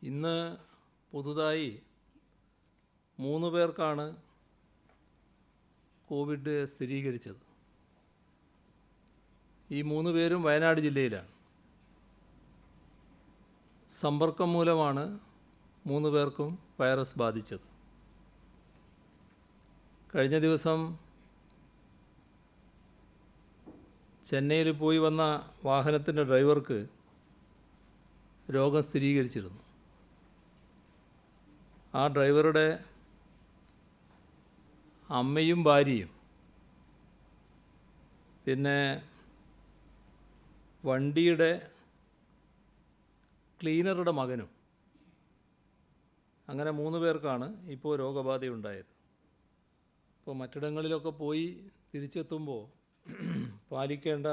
ഇന്ന് പുതുതായി 3 പേർക്കാണ് കോവിഡ് സ്ഥിരീകരിച്ചത്. ഈ 3 പേരും വയനാട് ജില്ലയിലാണ്. സമ്പർക്കം മൂലമാണ് 3 പേർക്കും വൈറസ് ബാധിച്ചത്. കഴിഞ്ഞ ദിവസം ചെന്നൈയിൽ പോയി വന്ന വാഹനത്തിൻ്റെ ഡ്രൈവർക്ക് രോഗം സ്ഥിരീകരിച്ചിരുന്നു. ആ ഡ്രൈവറുടെ അമ്മയും ഭാര്യയും പിന്നെ വണ്ടിയുടെ ക്ലീനറുടെ മകനും അങ്ങനെ 3 പേർക്കാണ് ഇപ്പോൾ രോഗബാധയുണ്ടായത്. അപ്പോൾ മറ്റിടങ്ങളിലൊക്കെ പോയി തിരിച്ചെത്തുമ്പോൾ പാലിക്കേണ്ട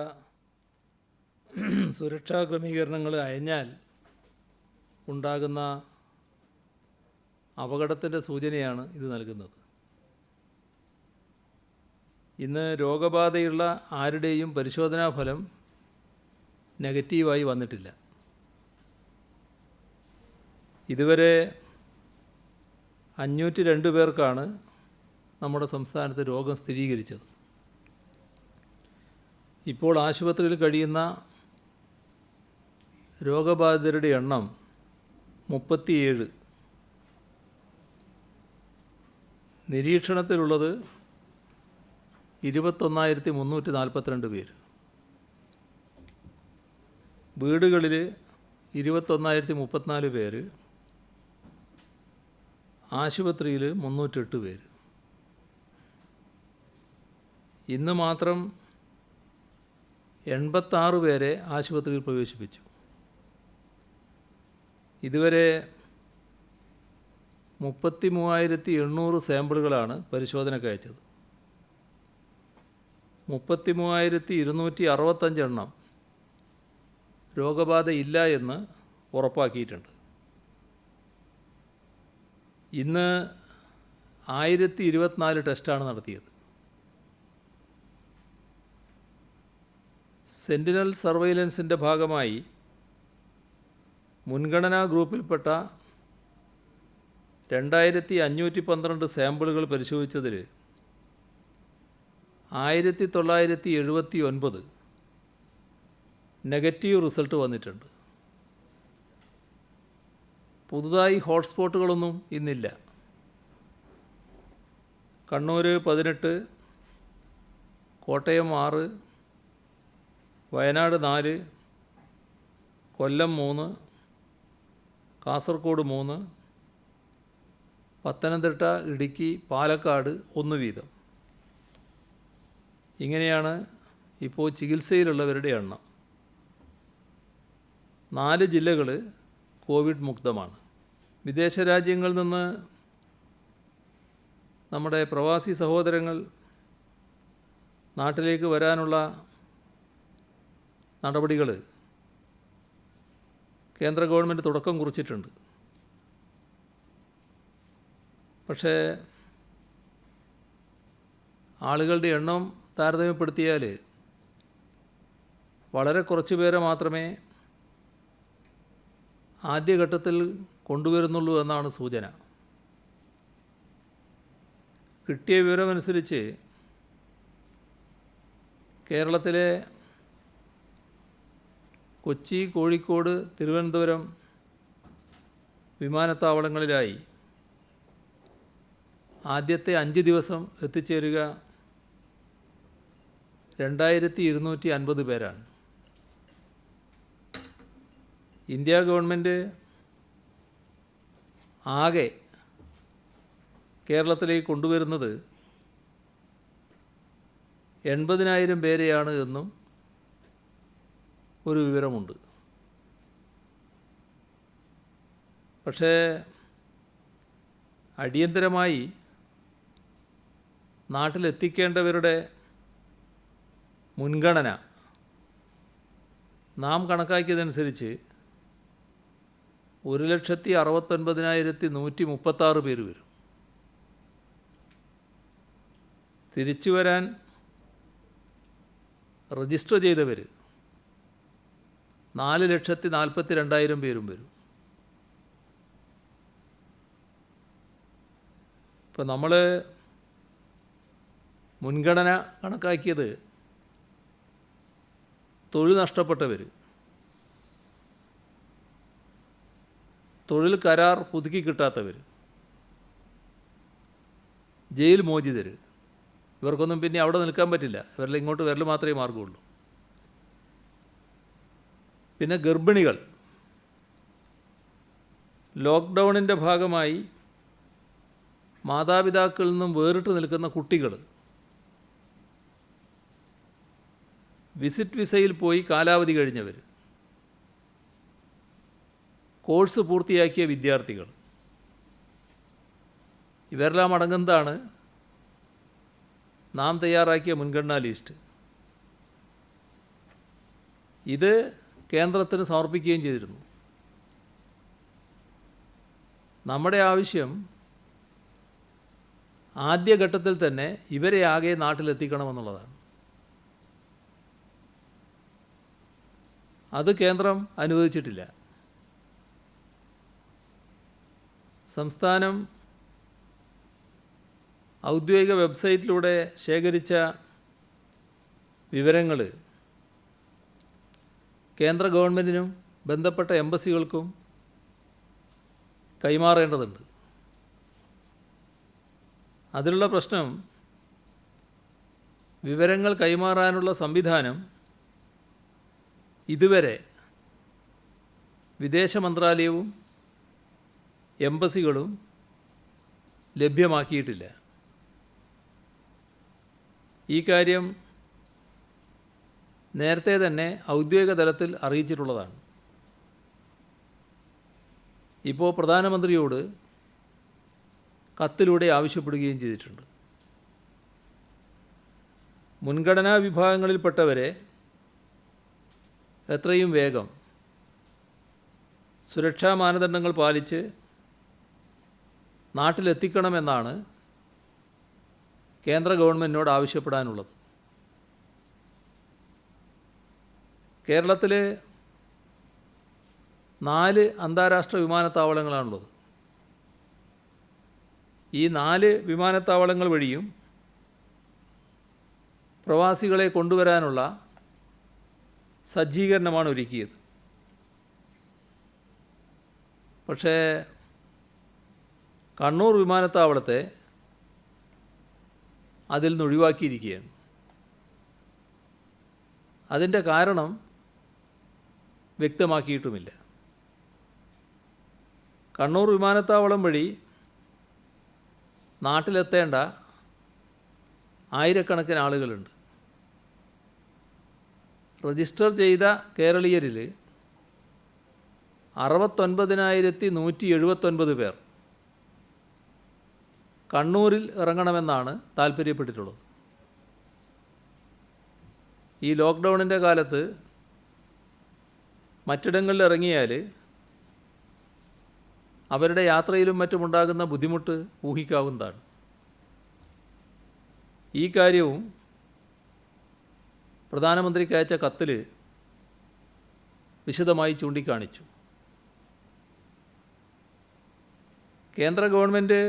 സുരക്ഷാ ക്രമീകരണങ്ങൾ അയഞ്ഞാൽ ഉണ്ടാകുന്ന അപകടത്തിൻ്റെ സൂചനയാണ് ഇത് നൽകുന്നത്. ഇന്ന് രോഗബാധയുള്ള ആരുടെയും പരിശോധനാ ഫലം നെഗറ്റീവായി വന്നിട്ടില്ല. ഇതുവരെ 502 പേർക്കാണ് നമ്മുടെ സംസ്ഥാനത്ത് രോഗം സ്ഥിരീകരിച്ചത്. ഇപ്പോൾ ആശുപത്രിയിൽ കഴിയുന്ന രോഗബാധിതരുടെ എണ്ണം 37. നിരീക്ഷണത്തിലുള്ളത് 21,342 പേര്. വീടുകളിൽ 21,034 പേര്. ആശുപത്രിയിൽ 308 പേര്. ഇന്ന് മാത്രം 86 പേരെ ആശുപത്രിയിൽ പ്രവേശിപ്പിച്ചു. ഇതുവരെ 33,800 സാമ്പിളുകളാണ് പരിശോധനയ്ക്ക് അയച്ചത്. 33,265 എണ്ണം രോഗബാധയില്ല എന്ന് ഉറപ്പാക്കിയിട്ടുണ്ട്. ഇന്ന് 1024 ടെസ്റ്റാണ് നടത്തിയത്. സെൻറ്റിനൽ സർവൈലൻസിൻ്റെ ഭാഗമായി മുൻഗണനാ ഗ്രൂപ്പിൽപ്പെട്ട 2,512 സാമ്പിളുകൾ പരിശോധിച്ചതിൽ 1,979 നെഗറ്റീവ് റിസൾട്ട് വന്നിട്ടുണ്ട്. പുതുതായി ഹോട്ട്സ്പോട്ടുകളൊന്നും ഇന്നില്ല. കണ്ണൂർ 18, കോട്ടയം 6, വയനാട് 4, കൊല്ലം 3, കാസർഗോഡ് 3, പത്തനംതിട്ട, ഇടുക്കി, പാലക്കാട് 1 വീതം. ഇങ്ങനെയാണ് ഇപ്പോൾ ചികിത്സയിലുള്ളവരുടെ എണ്ണം. 4 ജില്ലകൾ കോവിഡ് മുക്തമാണ്. വിദേശ രാജ്യങ്ങളിൽ നിന്ന് നമ്മുടെ പ്രവാസി സഹോദരങ്ങൾ നാട്ടിലേക്ക് വരാനുള്ള നടപടികൾ കേന്ദ്ര ഗവൺമെൻറ് തുടക്കം കുറിച്ചിട്ടുണ്ട്. പക്ഷേ ആളുകളുടെ എണ്ണം താരതമ്യപ്പെടുത്തിയാൽ വളരെ കുറച്ച് പേരെ മാത്രമേ ആദ്യഘട്ടത്തിൽ കൊണ്ടുവരുന്നുള്ളൂ എന്നാണ് സൂചന. കിട്ടിയ വിവരമനുസരിച്ച് കേരളത്തിലെ കൊച്ചി, കോഴിക്കോട്, തിരുവനന്തപുരം വിമാനത്താവളങ്ങളിലായി ആദ്യത്തെ 5 ദിവസം എത്തിച്ചേരുക 2,250 പേരാണ്. ഇന്ത്യ ഗവൺമെൻറ് ആകെ കേരളത്തിലേക്ക് കൊണ്ടുവരുന്നത് 80,000 പേരെയാണ് എന്നും ഒരു വിവരമുണ്ട്. പക്ഷേ അടിയന്തരമായി നാട്ടിലെത്തിക്കേണ്ടവരുടെ മുൻഗണന നാം കണക്കാക്കിയതനുസരിച്ച് 1,69,136 പേര് വരും. തിരിച്ചു വരാൻ രജിസ്റ്റർ ചെയ്തവർ 4,42,000 പേരും വരും. ഇപ്പോൾ നമ്മൾ മുൻഗണന കണക്കാക്കിയത് തൊഴിൽ നഷ്ടപ്പെട്ടവർ, തൊഴിൽ കരാർ പുതുക്കി കിട്ടാത്തവർ, ജയിൽ മോചിതർ, ഇവർക്കൊന്നും പിന്നെ അവിടെ നിൽക്കാൻ പറ്റില്ല, ഇവരെല്ലാം ഇങ്ങോട്ട് വരൽ മാത്രമേ മാർഗമുള്ളൂ. പിന്നെ ഗർഭിണികൾ, ലോക്ക്ഡൗണിൻ്റെ ഭാഗമായി മാതാപിതാക്കളിൽ നിന്നും വേറിട്ട് നിൽക്കുന്ന കുട്ടികൾ, വിസിറ്റ് വിസയിൽ പോയി കാലാവധി കഴിഞ്ഞവർ, കോഴ്സ് പൂർത്തിയാക്കിയ വിദ്യാർത്ഥികൾ, ഇവരെല്ലാം അടങ്ങുന്നതാണ് നാം തയ്യാറാക്കിയ മുൻഗണനാ ലിസ്റ്റ്. ഇത് കേന്ദ്രത്തിന് സമർപ്പിക്കുകയും ചെയ്തിരുന്നു. നമ്മുടെ ആവശ്യം ആദ്യഘട്ടത്തിൽ തന്നെ ഇവരെ ആകെ നാട്ടിലെത്തിക്കണമെന്നുള്ളതാണ്. അത് കേന്ദ്രം അനുവദിച്ചിട്ടില്ല. സംസ്ഥാനം ഔദ്യോഗിക വെബ്സൈറ്റിലൂടെ ശേഖരിച്ച വിവരങ്ങൾ കേന്ദ്ര ഗവൺമെൻറ്റിനും ബന്ധപ്പെട്ട എംബസികൾക്കും കൈമാറേണ്ടതുണ്ട്. അതിലുള്ള പ്രശ്നം, വിവരങ്ങൾ കൈമാറാനുള്ള സംവിധാനം ഇതുവരെ വിദേശ മന്ത്രാലയവും എംബസികളും ലഭ്യമാക്കിയിട്ടില്ല. ഈ കാര്യം നേരത്തെ തന്നെ ഔദ്യോഗിക തലത്തിൽ അറിയിച്ചിട്ടുള്ളതാണ്. ഇപ്പോൾ പ്രധാനമന്ത്രിയോട് കത്തിലൂടെ ആവശ്യപ്പെടുകയും ചെയ്തിട്ടുണ്ട്. മുൻഗണനാ വിഭാഗങ്ങളിൽപ്പെട്ടവരെ എത്രയും വേഗം സുരക്ഷാ മാനദണ്ഡങ്ങൾ പാലിച്ച് നാട്ടിലെത്തിക്കണമെന്നാണ് കേന്ദ്ര ഗവൺമെൻറ്റിനോട് ആവശ്യപ്പെടാനുള്ളത്. കേരളത്തിൽ 4 അന്താരാഷ്ട്ര വിമാനത്താവളങ്ങളാണുള്ളത്. ഈ 4 വിമാനത്താവളങ്ങൾ വഴിയും പ്രവാസികളെ കൊണ്ടുവരാനുള്ള സജ്ജീകരണമാണ് ഒരുക്കിയത്. പക്ഷേ കണ്ണൂർ വിമാനത്താവളത്തെ അതിൽ നിന്ന് ഒഴിവാക്കിയിരിക്കുകയാണ്. അതിൻ്റെ കാരണം വ്യക്തമാക്കിയിട്ടുമില്ല. കണ്ണൂർ വിമാനത്താവളം വഴി നാട്ടിലെത്തേണ്ട ആയിരക്കണക്കിന് ആളുകളുണ്ട്. രജിസ്റ്റർ ചെയ്ത കേരളീയരിൽ 69,179 പേർ കണ്ണൂരിൽ ഇറങ്ങണമെന്നാണ് താൽപ്പര്യപ്പെട്ടിട്ടുള്ളത്. ഈ ലോക്ക്ഡൗണിൻ്റെ കാലത്ത് മറ്റിടങ്ങളിൽ ഇറങ്ങിയാൽ അവരുടെ യാത്രയിലും മറ്റുമുണ്ടാകുന്ന ബുദ്ധിമുട്ട് ഊഹിക്കാവുന്നതാണ്. ഈ കാര്യവും പ്രധാനമന്ത്രിക്ക് അയച്ച കത്തിൽ വിശദമായി ചൂണ്ടിക്കാണിച്ചു. കേന്ദ്ര ഗവൺമെൻറ്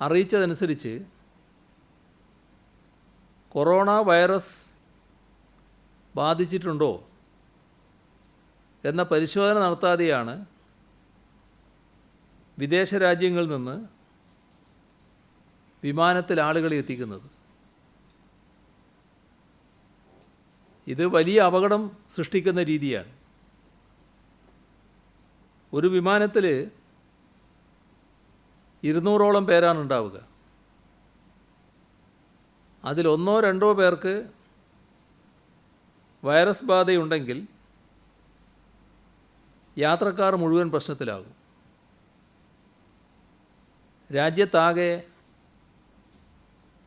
അറിയിച്ചതനുസരിച്ച് കൊറോണ വൈറസ് ബാധിച്ചിട്ടുണ്ടോ എന്ന പരിശോധന നടത്താതെയാണ് വിദേശ രാജ്യങ്ങളിൽ നിന്ന് വിമാനത്തിൽ ആളുകളെ എത്തിക്കുന്നത്. ഇത് വലിയ അപകടം സൃഷ്ടിക്കുന്ന രീതിയാണ്. ഒരു വിമാനത്തിൽ 200ഓളം പേരാണ് ഉണ്ടാവുക. അതിൽ 1-2 പേർക്ക് വൈറസ് ബാധയുണ്ടെങ്കിൽ യാത്രക്കാർ മുഴുവൻ പ്രശ്നത്തിലാകും. രാജ്യത്താകെ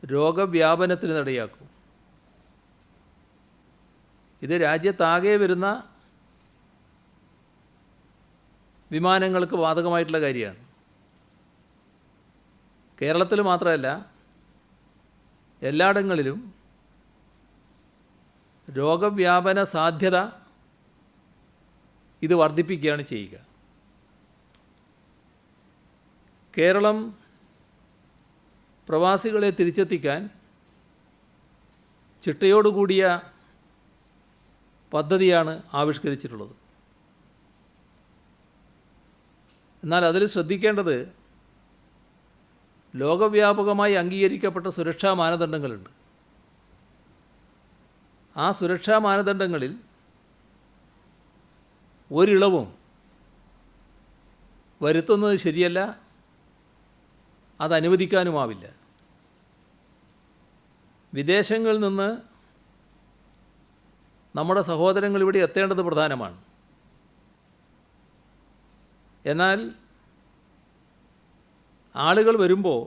രോഗവ്യാപനത്തിന് ഇടയാക്കും. ഇത് രാജ്യത്താകെ വരുന്ന വിമാനങ്ങൾക്ക് ബാധകമായിട്ടുള്ള കാര്യമാണ്. കേരളത്തിൽ മാത്രമല്ല, എല്ലായിടങ്ങളിലും രോഗവ്യാപന സാധ്യത ഇത് വർദ്ധിപ്പിക്കുകയാണ് ചെയ്യുക. കേരളം പ്രവാസികളെ തിരിച്ചെത്തിക്കാൻ ചിട്ടയോടുകൂടിയ പദ്ധതിയാണ് ആവിഷ്കരിച്ചിട്ടുള്ളത്. എന്നാൽ അതിൽ ശ്രദ്ധിക്കേണ്ടത് ലോകവ്യാപകമായി അംഗീകരിക്കപ്പെട്ട സുരക്ഷാ മാനദണ്ഡങ്ങളുണ്ട്. ആ സുരക്ഷാ മാനദണ്ഡങ്ങളിൽ ഒരിളവും വരുത്തുന്നത് ശരിയല്ല, അത് അനുവദിക്കാനുമാവില്ല. വിദേശങ്ങളിൽ നിന്ന് നമ്മുടെ സഹോദരങ്ങൾ ഇവിടെ എത്തേണ്ടത് പ്രധാനമാണ്. എന്നാൽ ആളുകൾ വരുമ്പോൾ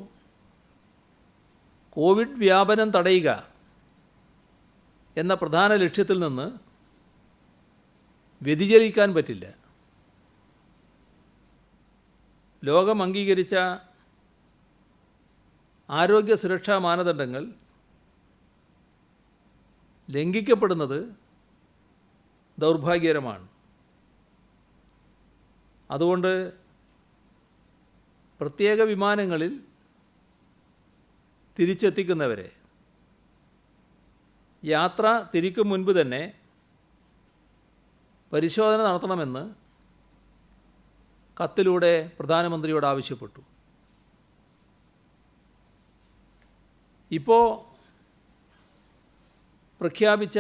കോവിഡ് വ്യാപനം തടയുക എന്ന പ്രധാന ലക്ഷ്യത്തിൽ നിന്ന് വ്യതിചലിക്കാൻ പറ്റില്ല. ലോകം അംഗീകരിച്ച ആരോഗ്യ സുരക്ഷാ മാനദണ്ഡങ്ങൾ ലംഘിക്കപ്പെടുന്നത് ദൗർഭാഗ്യകരമാണ്. അതുകൊണ്ട് പ്രത്യേക വിമാനങ്ങളിൽ തിരിച്ചെത്തിക്കുന്നവരെ യാത്ര തിരിക്കും മുൻപ് തന്നെ പരിശോധന നടത്തണമെന്ന് കത്തിലൂടെ പ്രധാനമന്ത്രിയോട് ആവശ്യപ്പെട്ടു. ഇപ്പോൾ പ്രഖ്യാപിച്ച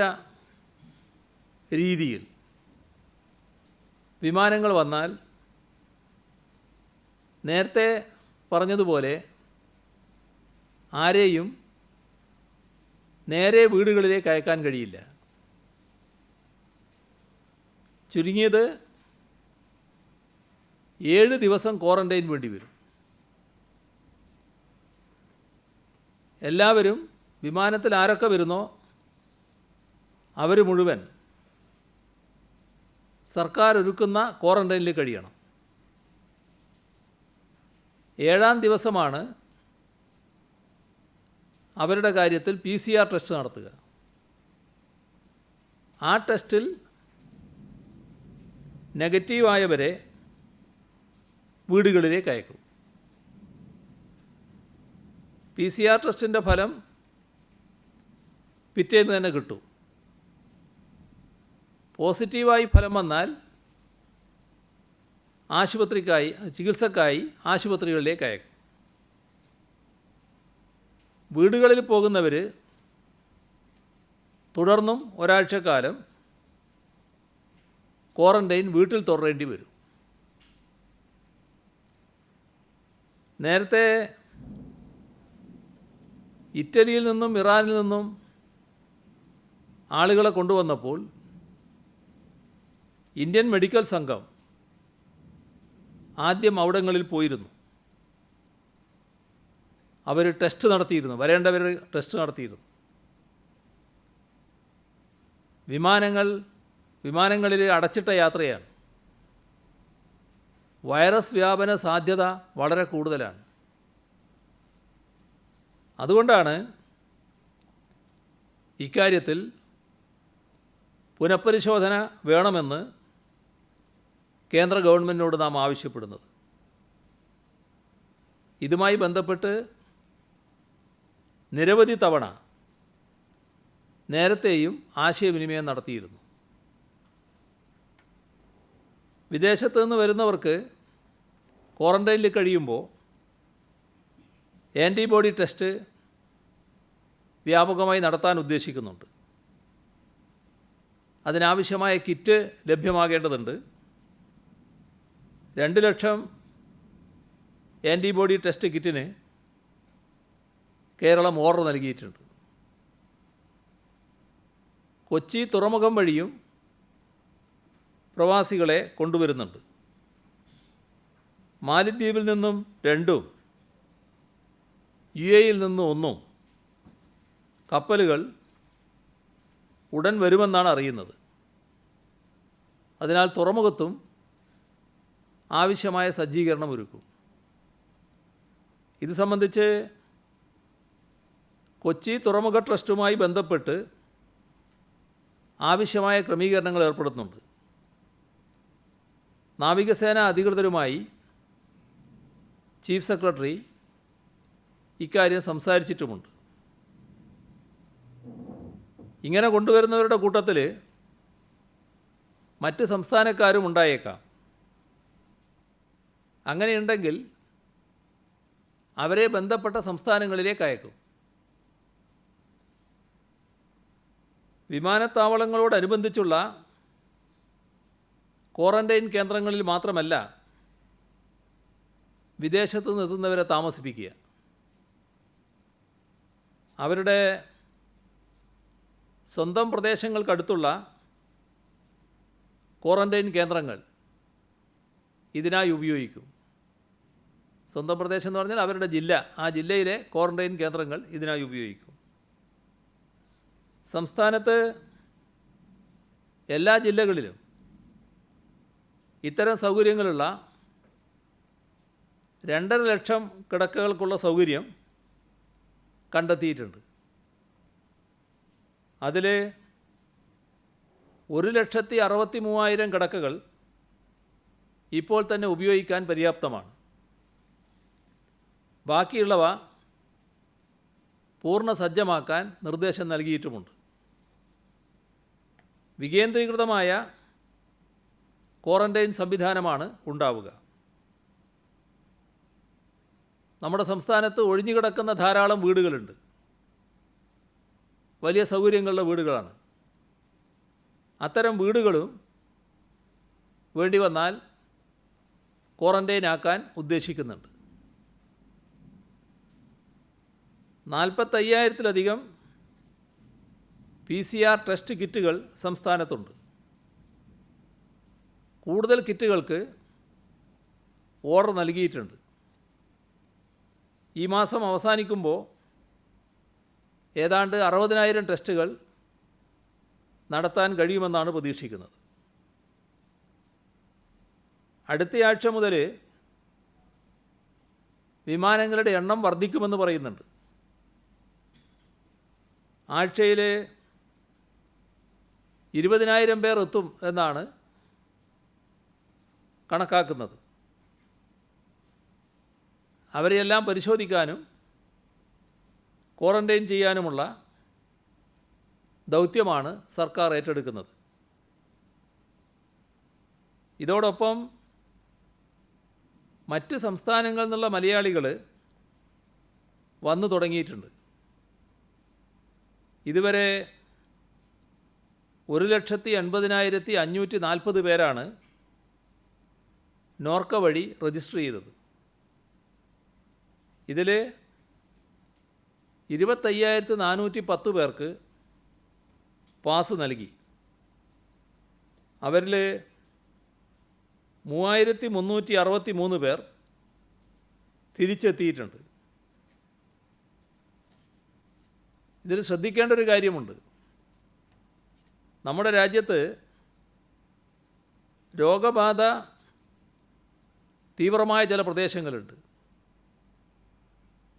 രീതിയിൽ വിമാനങ്ങൾ വന്നാൽ നേരത്തെ പറഞ്ഞതുപോലെ ആരെയും നേരെ വീടുകളിലേക്ക് അയക്കാൻ കഴിയില്ല. ചുരുങ്ങിയത് 7 ദിവസം ക്വാറൻറ്റൈൻ വേണ്ടി വരും. എല്ലാവരും വിമാനത്തിൽ ആരൊക്കെ വരുന്നോ അവർ മുഴുവൻ സർക്കാർ ഒരുക്കുന്ന ക്വാറൻറ്റൈനിൽ കഴിയണം. 7-ാം ദിവസമാണ് അവരുടെ കാര്യത്തിൽ PCR ടെസ്റ്റ് നടത്തുക. ആ ടെസ്റ്റിൽ നെഗറ്റീവായവരെ വീടുകളിലേക്ക് അയക്കും. PCR ടെസ്റ്റിൻ്റെ ഫലം പിറ്റേന്ന് തന്നെ കിട്ടും. പോസിറ്റീവായി ഫലം വന്നാൽ ചികിത്സക്കായി ആശുപത്രികളിലേക്ക് അയക്കും. വീടുകളിൽ പോകുന്നവർ തുടർന്നും ഒരാഴ്ചക്കാലം ക്വാറൻറ്റൈൻ വീട്ടിൽ തുടരേണ്ടി വരും. നേരത്തെ ഇറ്റലിയിൽ നിന്നും ഇറാനിൽ നിന്നും ആളുകളെ കൊണ്ടുവന്നപ്പോൾ ഇന്ത്യൻ മെഡിക്കൽ സംഘം ആദ്യം അവിടങ്ങളിൽ പോയിരുന്നു. അവർ ടെസ്റ്റ് നടത്തിയിരുന്നു, വരേണ്ടവർ ടെസ്റ്റ് നടത്തിയിരുന്നു. വിമാനങ്ങളിൽ അടച്ചിട്ട യാത്രയാണ്. വൈറസ് വ്യാപന സാധ്യത വളരെ കൂടുതലാണ്. അതുകൊണ്ടാണ് ഇക്കാര്യത്തിൽ പുനഃപരിശോധന വേണമെന്ന് കേന്ദ്ര ഗവൺമെൻറ്റിനോട് നാം ആവശ്യപ്പെടുന്നത്. ഇതുമായി ബന്ധപ്പെട്ട് നിരവധി തവണ നേരത്തെയും ആശയവിനിമയം നടത്തിയിരുന്നു. വിദേശത്ത് നിന്ന് വരുന്നവർക്ക് ക്വാറൻറ്റൈനിൽ കഴിയുമ്പോൾ ആൻറ്റിബോഡി ടെസ്റ്റ് വ്യാപകമായി നടത്താൻ ഉദ്ദേശിക്കുന്നുണ്ട്. അതിനാവശ്യമായ കിറ്റ് ലഭ്യമാകേണ്ടതുണ്ട്. 2 ലക്ഷം ആൻറ്റിബോഡി ടെസ്റ്റ് കിറ്റിന് കേരളം ഓർഡർ നൽകിയിട്ടുണ്ട്. കൊച്ചി തുറമുഖം വഴിയും പ്രവാസികളെ കൊണ്ടുവരുന്നുണ്ട്. മാലിദ്വീപിൽ നിന്നും 2, UAE-യിൽ നിന്നും 1 കപ്പലുകൾ ഉടൻ വരുമെന്നാണ് അറിയുന്നത്. അതിനാൽ തുറമുഖത്തും ആവശ്യമായ സജ്ജീകരണം ഒരുക്കും. ഇത് സംബന്ധിച്ച് കൊച്ചി തുറമുഖ ട്രസ്റ്റുമായി ബന്ധപ്പെട്ട് ആവശ്യമായ ക്രമീകരണങ്ങൾ ഏർപ്പെടുത്തുന്നുണ്ട്. നാവികസേന അധികൃതരുമായി ചീഫ് സെക്രട്ടറി ഇക്കാര്യം സംസാരിച്ചിട്ടുമുണ്ട്. ഇങ്ങനെ കൊണ്ടുവരുന്നവരുടെ കൂട്ടത്തിൽ മറ്റ് സംസ്ഥാനക്കാരും ഉണ്ടായേക്കാം. അങ്ങനെയുണ്ടെങ്കിൽ അവരെ ബന്ധപ്പെട്ട സംസ്ഥാനങ്ങളിലേക്ക് അയക്കും. വിമാനത്താവളങ്ങളോടനുബന്ധിച്ചുള്ള ക്വാറന്റൈൻ കേന്ദ്രങ്ങളിൽ മാത്രമല്ല വിദേശത്തു നിന്നെത്തുന്നവരെ താമസിപ്പിക്കുക. അവരുടെ സ്വന്തം പ്രദേശങ്ങൾക്കടുത്തുള്ള ക്വാറന്റൈൻ കേന്ദ്രങ്ങൾ ഇതിനായി ഉപയോഗിക്കും. സ്വന്തം പ്രദേശം എന്ന് പറഞ്ഞാൽ അവരുടെ ജില്ല, ആ ജില്ലയിലെ ക്വാറന്റൈൻ കേന്ദ്രങ്ങൾ ഇതിനായി ഉപയോഗിക്കും. സംസ്ഥാനത്ത് എല്ലാ ജില്ലകളിലും ഇത്തരം സൗകര്യങ്ങളുള്ള 2.5 ലക്ഷം കിടക്കകൾക്കുള്ള സൗകര്യം കണ്ടെത്തിയിട്ടുണ്ട്. അതിൽ 1,63,000 കിടക്കകൾ ഇപ്പോൾ തന്നെ ഉപയോഗിക്കാൻ പര്യാപ്തമാണ്. ബാക്കിയുള്ളവ പൂർണ്ണ സജ്ജമാക്കാൻ നിർദ്ദേശം നൽകിയിട്ടുമുണ്ട്. വികേന്ദ്രീകൃതമായ ക്വാറന്റൈൻ സംവിധാനമാണ് ഉണ്ടാവുക. നമ്മുടെ സംസ്ഥാനത്ത് ഒഴിഞ്ഞുകിടക്കുന്ന ധാരാളം വീടുകളുണ്ട്. വലിയ സൗകര്യങ്ങളുള്ള വീടുകളാണ്. അത്തരം വീടുകളും വേണ്ടി വന്നാൽ ക്വാറന്റൈൻ ആക്കാൻ ഉദ്ദേശിക്കുന്നുണ്ട്. 45,000-ലധികം PCR ടെസ്റ്റ് കിറ്റുകൾ സംസ്ഥാനത്തുണ്ട്. കൂടുതൽ കിറ്റുകൾക്ക് ഓർഡർ നൽകിയിട്ടുണ്ട്. ഈ മാസം അവസാനിക്കുമ്പോൾ ഏതാണ്ട് 60,000 ടെസ്റ്റുകൾ നടത്താൻ കഴിയുമെന്നാണ് പ്രതീക്ഷിക്കുന്നത്. അടുത്തയാഴ്ച മുതൽ വിമാനങ്ങളുടെ എണ്ണം വർദ്ധിക്കുമെന്ന് പറയുന്നുണ്ട്. ആഴ്ചയിൽ 20,000 പേർ എത്തും എന്നാണ് കണക്കാക്കുന്നത്. അവരെയെല്ലാം പരിശോധിക്കാനും ക്വാറന്റൈൻ ചെയ്യാനുമുള്ള ദൗത്യമാണ് സർക്കാർ ഏറ്റെടുക്കുന്നത്. ഇതോടൊപ്പം മറ്റ് സംസ്ഥാനങ്ങളിൽ നിന്നുള്ള മലയാളികൾ വന്നു തുടങ്ങിയിട്ടുണ്ട്. ഇതുവരെ 1,80,540 പേരാണ് നോർക്ക വഴി രജിസ്റ്റർ ചെയ്തത്. ഇതിൽ 25,410 പേർക്ക് പാസ് നൽകി. അവരിൽ 3,363 പേർ തിരിച്ചെത്തിയിട്ടുണ്ട്. ഇതിൽ ശ്രദ്ധിക്കേണ്ട ഒരു കാര്യമുണ്ട്. നമ്മുടെ രാജ്യത്ത് രോഗബാധ തീവ്രമായ ചില പ്രദേശങ്ങളുണ്ട്.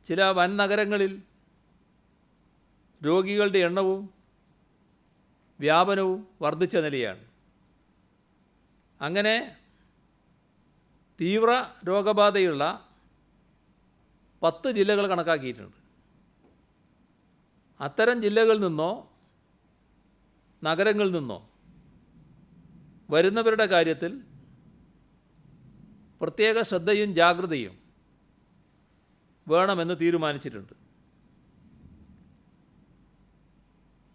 ചില വൻ നഗരങ്ങളിൽ രോഗികളുടെ എണ്ണവും വ്യാപനവും വർദ്ധിച്ച നിലയാണ്. അങ്ങനെ തീവ്ര രോഗബാധയുള്ള 10 ജില്ലകൾ കണക്കാക്കിയിട്ടുണ്ട്. അത്തരം ജില്ലകളിൽ നിന്നോ നഗരങ്ങളിൽ നിന്നോ വരുന്നവരുടെ കാര്യത്തിൽ പ്രത്യേക ശ്രദ്ധയും ജാഗ്രതയും വേണമെന്ന് തീരുമാനിച്ചിട്ടുണ്ട്.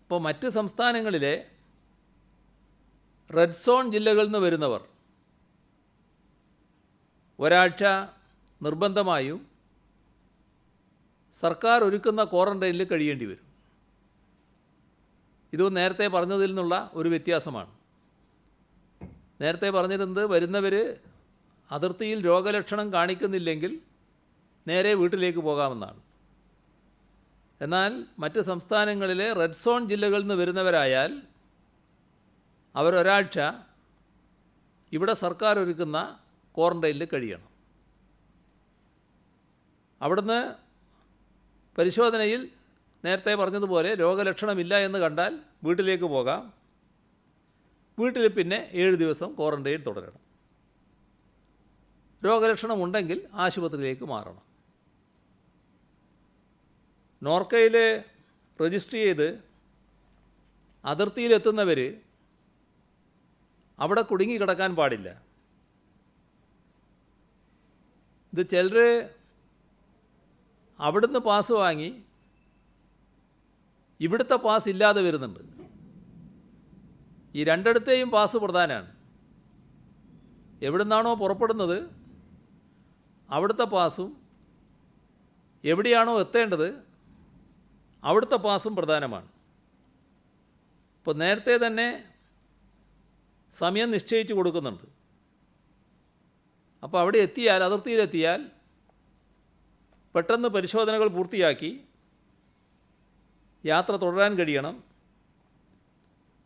അപ്പോൾ മറ്റ് സംസ്ഥാനങ്ങളിലെ റെഡ് സോൺ ജില്ലകളിൽ നിന്ന് വരുന്നവർ ഒരാഴ്ച നിർബന്ധമായും സർക്കാർ ഒരുക്കുന്ന ക്വാറന്റൈനിൽ കഴിയേണ്ടി വരും. ഇത് നേരത്തെ പറഞ്ഞതിൽ നിന്നുള്ള ഒരു വ്യത്യാസമാണ്. നേരത്തെ പറഞ്ഞിരുന്നത് വരുന്നവർ അതിർത്തിയിൽ രോഗലക്ഷണം കാണിക്കുന്നില്ലെങ്കിൽ നേരെ വീട്ടിലേക്ക് പോകാമെന്നാണ്. എന്നാൽ മറ്റ് സംസ്ഥാനങ്ങളിലെ റെഡ് സോൺ ജില്ലകളിൽ നിന്ന് വരുന്നവരായാൽ അവരൊരാഴ്ച ഇവിടെ സർക്കാർ ഒരുക്കുന്ന ക്വാറന്റൈനിൽ കഴിയണം. അവിടുന്ന് പരിശോധനയിൽ നേരത്തെ പറഞ്ഞതുപോലെ രോഗലക്ഷണമില്ല എന്ന് കണ്ടാൽ വീട്ടിലേക്ക് പോകാം. വീട്ടിൽ പിന്നെ 7 ദിവസം ക്വാറന്റൈൻ തുടരണം. രോഗലക്ഷണമുണ്ടെങ്കിൽ ആശുപത്രിയിലേക്ക് മാറണം. നോർക്കയിൽ രജിസ്റ്റർ ചെയ്ത് അതിർത്തിയിലെത്തുന്നവർ അവിടെ കുടുങ്ങി കിടക്കാൻ പാടില്ല. ഇത് ചിലർ അവിടുന്ന് പാസ് വാങ്ങി ഇവിടുത്തെ പാസ് ഇല്ലാതെ വരുന്നുണ്ട്. ഈ രണ്ടിടത്തെയും പാസ് പ്രധാനമാണ്. എവിടുന്നാണോ പുറപ്പെടുന്നത് അവിടുത്തെ പാസും എവിടെയാണോ എത്തേണ്ടത് അവിടുത്തെ പാസും പ്രധാനമാണ്. ഇപ്പോൾ നേരത്തെ തന്നെ സമയം നിശ്ചയിച്ച് കൊടുക്കുന്നുണ്ട്. അപ്പോൾ അവിടെ എത്തിയാൽ, അതിർത്തിയിലെത്തിയാൽ പെട്ടെന്ന് പരിശോധനകൾ പൂർത്തിയാക്കി യാത്ര തുടരാൻ കഴിയണം,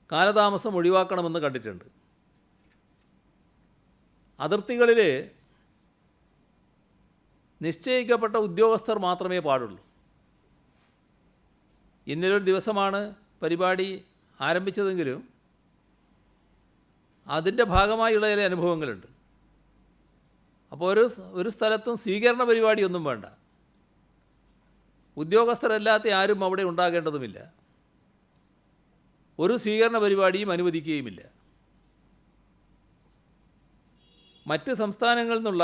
കാലതാമസം ഒഴിവാക്കണമെന്ന് കണ്ടിട്ടുണ്ട്. അതിർത്തികളിൽ നിശ്ചയിക്കപ്പെട്ട ഉദ്യോഗസ്ഥർ മാത്രമേ പാടുള്ളൂ. ഇന്നലൊരു ദിവസമാണ് പരിപാടി ആരംഭിച്ചതെങ്കിലും അതിൻ്റെ ഭാഗമായുള്ള ചില അനുഭവങ്ങളുണ്ട്. അപ്പോൾ ഒരു സ്ഥലത്തും സ്വീകരണ പരിപാടിയൊന്നും വേണ്ട, ഉദ്യോഗസ്ഥരല്ലാത്ത ആരും അവിടെ ഉണ്ടാകേണ്ടതുമില്ല, ഒരു സ്വീകരണ പരിപാടിയും അനുവദിക്കുകയുമില്ല. മറ്റ് സംസ്ഥാനങ്ങളിൽ നിന്നുള്ള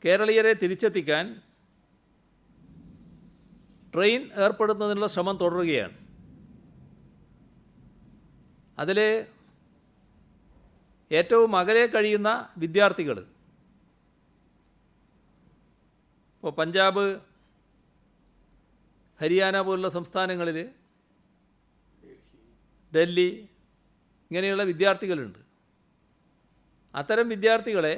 കേരളീയരെ തിരിച്ചെത്തിക്കാൻ ട്രെയിൻ ഏർപ്പെടുത്തുന്നതിനുള്ള ശ്രമം തുടരുകയാണ്. അതിൽ ഏറ്റവും അകലെ കഴിയുന്ന വിദ്യാർത്ഥികൾ, ഇപ്പോൾ പഞ്ചാബ്, ഹരിയാന പോലുള്ള സംസ്ഥാനങ്ങളിൽ, ഡൽഹി, ഇങ്ങനെയുള്ള വിദ്യാർത്ഥികളുണ്ട്. അത്തരം വിദ്യാർത്ഥികളെ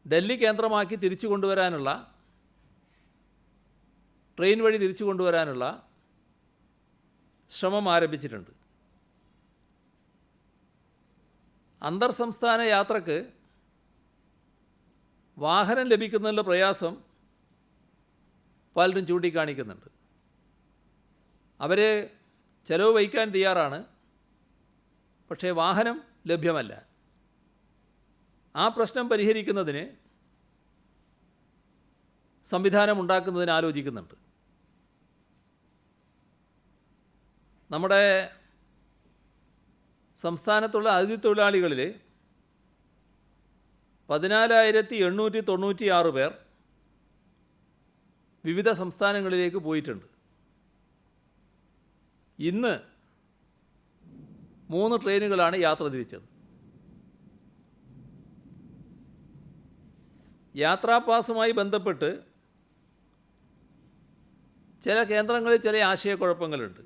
ഡൽഹി കേന്ദ്രമാക്കി തിരിച്ചു കൊണ്ടുവരാനുള്ള, ട്രെയിൻ വഴി തിരിച്ചു കൊണ്ടുവരാനുള്ള ശ്രമം ആരംഭിച്ചിട്ടുണ്ട്. അന്തർ സംസ്ഥാന യാത്രക്ക് വാഹനം ലഭിക്കുന്നതിനുള്ള പ്രയാസം പലരും ചൂണ്ടിക്കാണിക്കുന്നുണ്ട്. അവർ ചെലവ് വഹിക്കാൻ തയ്യാറാണ്, പക്ഷേ വാഹനം ലഭ്യമല്ല. ആ പ്രശ്നം പരിഹരിക്കുന്നതിന് സംവിധാനം ഉണ്ടാക്കുന്നതിന് ആലോചിക്കുന്നുണ്ട്. നമ്മുടെ സംസ്ഥാനത്തുള്ള അതിഥി തൊഴിലാളികളിൽ 14,896 പേർ വിവിധ സംസ്ഥാനങ്ങളിലേക്ക് പോയിട്ടുണ്ട്. ഇന്ന് 3 ട്രെയിനുകളാണ് യാത്ര തിരിച്ചത്. യാത്രാ പാസുമായി ബന്ധപ്പെട്ട് ചില കേന്ദ്രങ്ങളിൽ ചില ആശയക്കുഴപ്പങ്ങളുണ്ട്.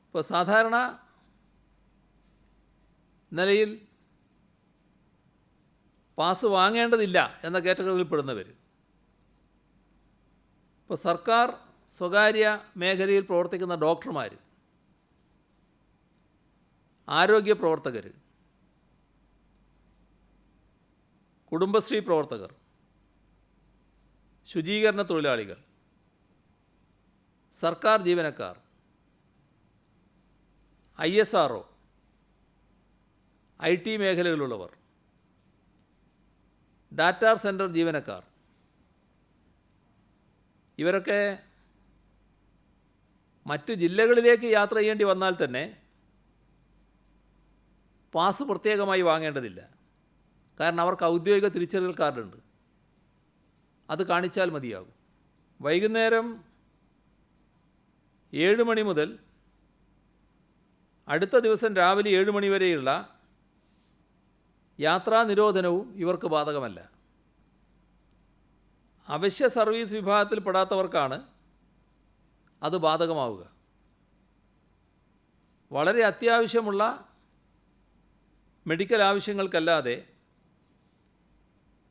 ഇപ്പോൾ സാധാരണ നിലയിൽ പാസ് വാങ്ങേണ്ടതില്ല എന്ന കാറ്റഗറിയിൽപ്പെടുന്നവർ, ഇപ്പോൾ സർക്കാർ സ്വകാര്യ മേഖലയിൽ പ്രവർത്തിക്കുന്ന ഡോക്ടർമാർ, ആരോഗ്യ പ്രവർത്തകർ, കുടുംബശ്രീ പ്രവർത്തകർ, ശുചീകരണ തൊഴിലാളികൾ, സർക്കാർ ജീവനക്കാർ, ISRO, IT മേഖലകളിലുള്ളവർ, ഡാറ്റാ സെൻറ്റർ ജീവനക്കാർ, ഇവരൊക്കെ മറ്റ് ജില്ലകളിലേക്ക് യാത്ര ചെയ്യേണ്ടി വന്നാൽ തന്നെ പാസ് പ്രത്യേകമായി വാങ്ങേണ്ടതില്ല. കാരണം അവർക്ക് ഔദ്യോഗിക തിരിച്ചറിയൽ കാർഡുണ്ട്, അത് കാണിച്ചാൽ മതിയാകും. വൈകുന്നേരം 7 മണി മുതൽ അടുത്ത ദിവസം രാവിലെ 7 മണി വരെയുള്ള യാത്രാ നിരോധനവും ഇവർക്ക് ബാധകമല്ല. അവശ്യ സർവീസ് വിഭാഗത്തിൽപ്പെടാത്തവർക്കാണ് അത് ബാധകമാവുക. വളരെ അത്യാവശ്യമുള്ള മെഡിക്കൽ ആവശ്യങ്ങൾക്കല്ലാതെ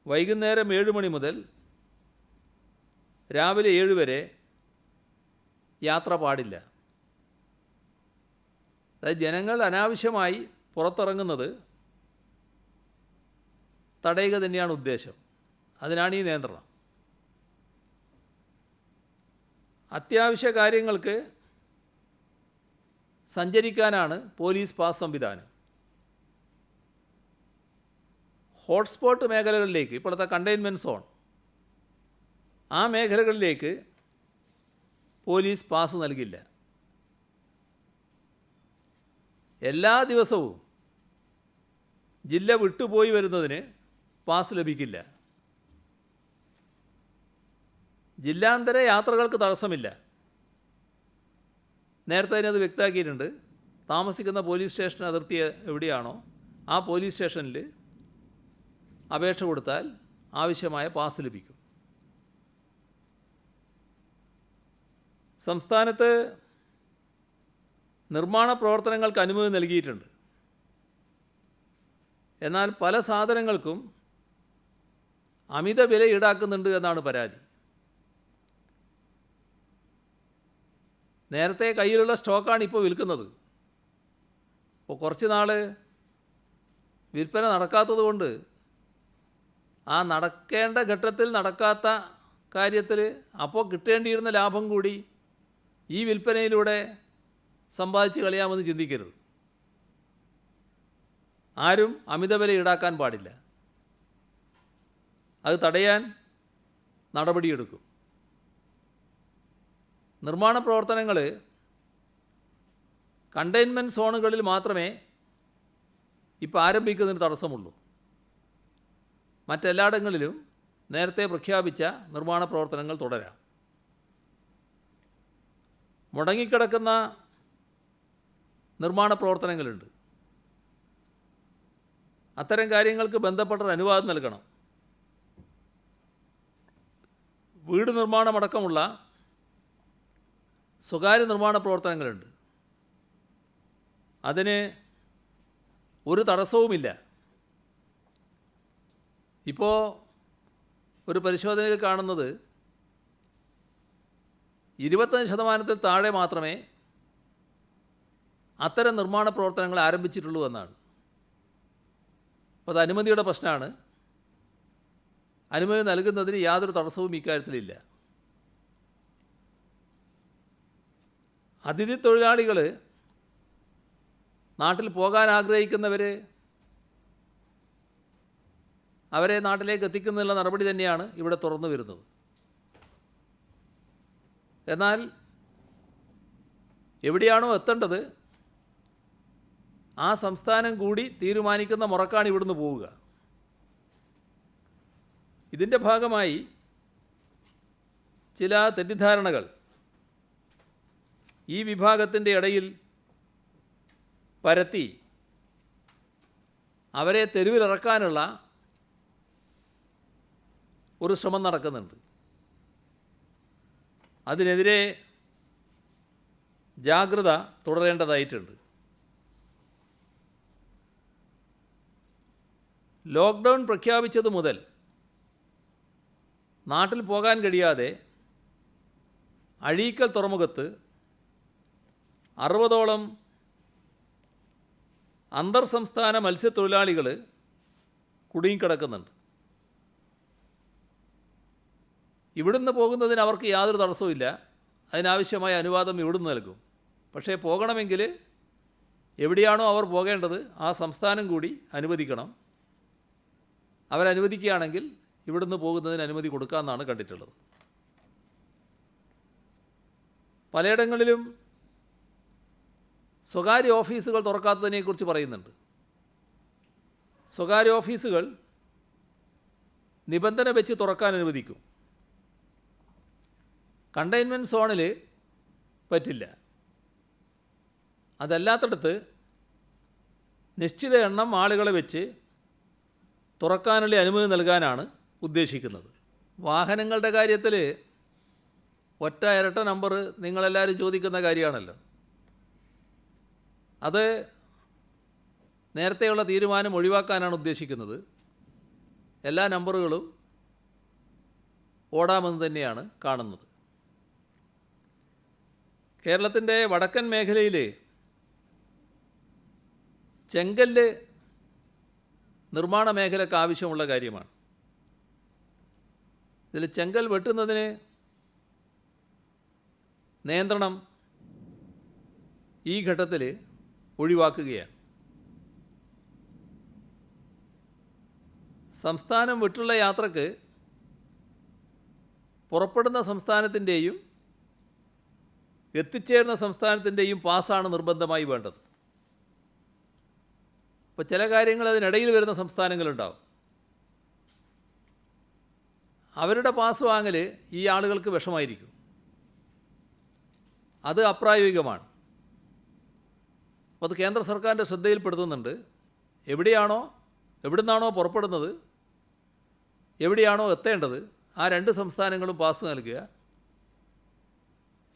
വൈകുന്നേരം 7 മണി മുതൽ രാവിലെ 7 വരെ യാത്ര പാടില്ല. അതായത് ജനങ്ങൾ അനാവശ്യമായി പുറത്തിറങ്ങുന്നത് തടയുക തന്നെയാണ് ഉദ്ദേശം. അതിനാണ് ഈ നിയന്ത്രണം. അത്യാവശ്യ കാര്യങ്ങൾക്ക് സഞ്ചരിക്കാനാണ് പോലീസ് പാസ് സംവിധാനം. ഹോട്ട്സ്പോട്ട് മേഖലകളിലേക്ക്, ഇപ്പോഴത്തെ കണ്ടെയ്ൻമെൻറ്റ് സോൺ, ആ മേഖലകളിലേക്ക് പോലീസ് പാസ് നൽകില്ല. എല്ലാ ദിവസവും ജില്ല വിട്ടുപോയി വരുന്നതിന് പാസ് ലഭിക്കില്ല. ജില്ലാന്തര യാത്രകൾക്ക് തടസ്സമില്ല. നേരത്തെ തന്നെ അത് വ്യക്തമാക്കിയിട്ടുണ്ട്. താമസിക്കുന്ന പോലീസ് സ്റ്റേഷൻ അതിർത്തി എവിടെയാണോ ആ പോലീസ് സ്റ്റേഷനിൽ അപേക്ഷ കൊടുത്താൽ ആവശ്യമായ പാസ് ലഭിക്കും. സംസ്ഥാനത്ത് നിർമ്മാണ പ്രവർത്തനങ്ങൾക്ക് അനുമതി നൽകിയിട്ടുണ്ട്. എന്നാൽ പല സാധനങ്ങൾക്കും അമിത വില ഈടാക്കുന്നുണ്ട് എന്നാണ് പരാതി. നേരത്തെ കയ്യിലുള്ള സ്റ്റോക്കാണ് ഇപ്പോൾ വിൽക്കുന്നത്. അപ്പോൾ കുറച്ച് നാൾ വിൽപ്പന നടക്കാത്തത് കൊണ്ട് ആ നടക്കേണ്ട ഘട്ടത്തിൽ നടക്കാത്ത കാര്യത്തിൽ അപ്പോൾ കിട്ടേണ്ടിയിരുന്ന ലാഭം കൂടി ഈ വിൽപ്പനയിലൂടെ സമ്പാദിച്ച് കളയാമെന്ന് ചിന്തിക്കരുത്. ആരും അമിതവില ഈടാക്കാൻ പാടില്ല. അത് തടയാൻ നടപടിയെടുക്കും. നിർമ്മാണ പ്രവർത്തനങ്ങൾ കണ്ടെയ്ൻമെൻറ്റ് സോണുകളിൽ മാത്രമേ ഇപ്പോൾ ആരംഭിക്കുന്നതിന് തടസ്സമുള്ളൂ. മറ്റെല്ലായിടങ്ങളിലും നേരത്തെ പ്രഖ്യാപിച്ച നിർമ്മാണ പ്രവർത്തനങ്ങൾ തുടരാം. മുടങ്ങിക്കിടക്കുന്ന നിർമ്മാണ പ്രവർത്തനങ്ങളുണ്ട്. അത്തരം കാര്യങ്ങൾക്ക് ബന്ധപ്പെട്ട അനുവാദം നൽകണം. വീട് നിർമ്മാണമടക്കമുള്ള സ്വകാര്യ നിർമ്മാണ പ്രവർത്തനങ്ങളുണ്ട്. അതിന് ഒരു തടസ്സവുമില്ല. ഇപ്പോൾ ഒരു പരിശോധനയിൽ കാണുന്നത് 25% താഴെ മാത്രമേ അത്തരം നിർമ്മാണ പ്രവർത്തനങ്ങൾ ആരംഭിച്ചിട്ടുള്ളൂ എന്നാണ്. അപ്പോൾ അത് അനുമതിയുടെ പ്രശ്നമാണ്. അനുമതി നൽകുന്നതിന് യാതൊരു തടസ്സവും ഇക്കാര്യത്തിലില്ല. അതിഥി തൊഴിലാളികൾ നാട്ടിൽ പോകാൻ ആഗ്രഹിക്കുന്നവർ അവരെ നാട്ടിലേക്ക് എത്തിക്കുന്നതിനുള്ള നടപടി തന്നെയാണ് ഇവിടെ തുറന്നു വരുന്നത്. എന്നാൽ എവിടെയാണോ എത്തേണ്ടത് ആ സംസ്ഥാനം കൂടി തീരുമാനിക്കുന്ന മുറക്കാണ് ഇവിടുന്ന് പോവുക. ഇതിൻ്റെ ഭാഗമായി ചില തെറ്റിദ്ധാരണകൾ ഈ വിഭാഗത്തിൻ്റെ ഇടയിൽ പരത്തി അവരെ തെരുവിലിറക്കാനുള്ള ഒരു ശ്രമം നടക്കുന്നുണ്ട്. അതിനെതിരെ ജാഗ്രത തുടരേണ്ടതായിട്ടുണ്ട്. ലോക്ക്ഡൗൺ പ്രഖ്യാപിച്ചത് മുതൽ നാട്ടിൽ പോകാൻ കഴിയാതെ അഴീക്കൽ തുറമുഖത്ത് 60ഓളം അന്തർ സംസ്ഥാന മത്സ്യത്തൊഴിലാളികൾ കുടുങ്ങിക്കിടക്കുന്നുണ്ട്. ഇവിടുന്ന് പോകുന്നതിന് അവർക്ക് യാതൊരു തടസ്സവുമില്ല. അതിനാവശ്യമായ അനുവാദം ഇവിടുന്ന് നൽകും. പക്ഷേ പോകണമെങ്കിൽ എവിടെയാണോ അവർ പോകേണ്ടത് ആ സംസ്ഥാനം കൂടി അനുവദിക്കണം. അവരനുവദിക്കുകയാണെങ്കിൽ ഇവിടുന്ന് പോകുന്നതിന് അനുമതി കൊടുക്കാമെന്നാണ് കണ്ടിട്ടുള്ളത്. പലയിടങ്ങളിലും സ്വകാര്യ ഓഫീസുകൾ തുറക്കാത്തതിനെക്കുറിച്ച് പറയുന്നുണ്ട്. സ്വകാര്യ ഓഫീസുകൾ നിബന്ധന വെച്ച് തുറക്കാൻ അനുവദിക്കും. കണ്ടെയ്ൻമെൻറ്റ് സോണിൽ പറ്റില്ല. അതല്ലാത്തടത്ത് നിശ്ചിത എണ്ണം ആളുകളെ വെച്ച് തുറക്കാനുള്ള അനുമതി നൽകാനാണ് ഉദ്ദേശിക്കുന്നത്. വാഹനങ്ങളുടെ കാര്യത്തിൽ ഒറ്റ ഇരട്ട നമ്പർ നിങ്ങളെല്ലാവരും ചോദിക്കുന്ന കാര്യമാണല്ലോ. അത് നേരത്തെയുള്ള തീരുമാനം ഒഴിവാക്കാനാണ് ഉദ്ദേശിക്കുന്നത്. എല്ലാ നമ്പറുകളും ഓടാമെന്ന് തന്നെയാണ് കാണുന്നത്. കേരളത്തിൻ്റെ വടക്കൻ മേഖലയിൽ ചെങ്കല്ല് നിർമ്മാണ മേഖലയ്ക്ക് ആവശ്യമുള്ള കാര്യമാണ്. ഇതിൽ ചെങ്കൽ വെട്ടുന്നതിന് നിയന്ത്രണം ഈ ഘട്ടത്തിൽ ഒഴിവാക്കുകയാണ്. സംസ്ഥാനം വിട്ടുള്ള യാത്രക്ക് പുറപ്പെടുന്ന സംസ്ഥാനത്തിൻ്റെയും എത്തിച്ചേരുന്ന സംസ്ഥാനത്തിൻ്റെയും പാസ്സാണ് നിർബന്ധമായി വേണ്ടത്. അപ്പോൾ ചില കാര്യങ്ങൾ അതിനിടയിൽ വരുന്ന സംസ്ഥാനങ്ങളുണ്ടാവും. അവരുടെ പാസ് വാങ്ങൽ ഈ ആളുകൾക്ക് വിഷമായിരിക്കും. അത് അപ്രായോഗികമാണ്. അപ്പോൾ അത് കേന്ദ്ര സർക്കാരിൻ്റെ ശ്രദ്ധയിൽപ്പെടുത്തുന്നുണ്ട്. എവിടുന്നാണോ പുറപ്പെടുന്നത്, എവിടെയാണോ എത്തേണ്ടത്, ആ രണ്ട് സംസ്ഥാനങ്ങളും പാസ് നൽകുക.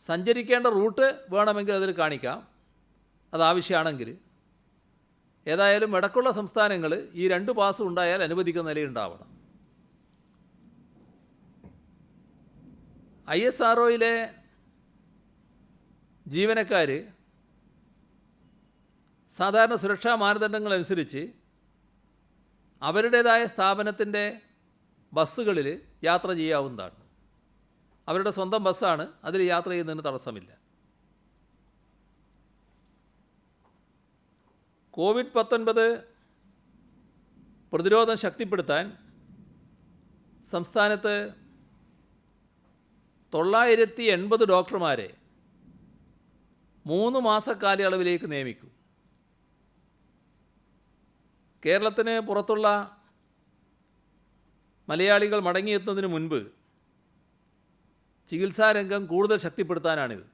സഞ്ചരിക്കേണ്ട റൂട്ട് വേണമെങ്കിൽ അതിൽ കാണിക്കാം, അതാവശ്യമാണെങ്കിൽ. ഏതായാലും ഇടക്കുള്ള സംസ്ഥാനങ്ങൾ ഈ രണ്ട് പാസും ഉണ്ടായാൽ അനുവദിക്കുന്ന നിലയുണ്ടാവണം. ISROയിലെ ജീവനക്കാർ സാധാരണ സുരക്ഷാ മാനദണ്ഡങ്ങളനുസരിച്ച് അവരുടേതായ സ്ഥാപനത്തിൻ്റെ ബസ്സുകളിൽ യാത്ര ചെയ്യാവുന്നതാണ്. അവരുടെ സ്വന്തം ബസ്സാണ്, അതിൽ യാത്ര ചെയ്യുന്നതിന് തടസ്സമില്ല. COVID-19 പ്രതിരോധം ശക്തിപ്പെടുത്താൻ സംസ്ഥാനത്ത് 980 ഡോക്ടർമാരെ 3 മാസ കാലയളവിലേക്ക് നിയമിക്കും. കേരളത്തിന് പുറത്തുള്ള മലയാളികൾ മടങ്ങിയെത്തുന്നതിന് മുൻപ് ചികിത്സാരംഗം കൂടുതൽ ശക്തിപ്പെടുത്താനാണിത്.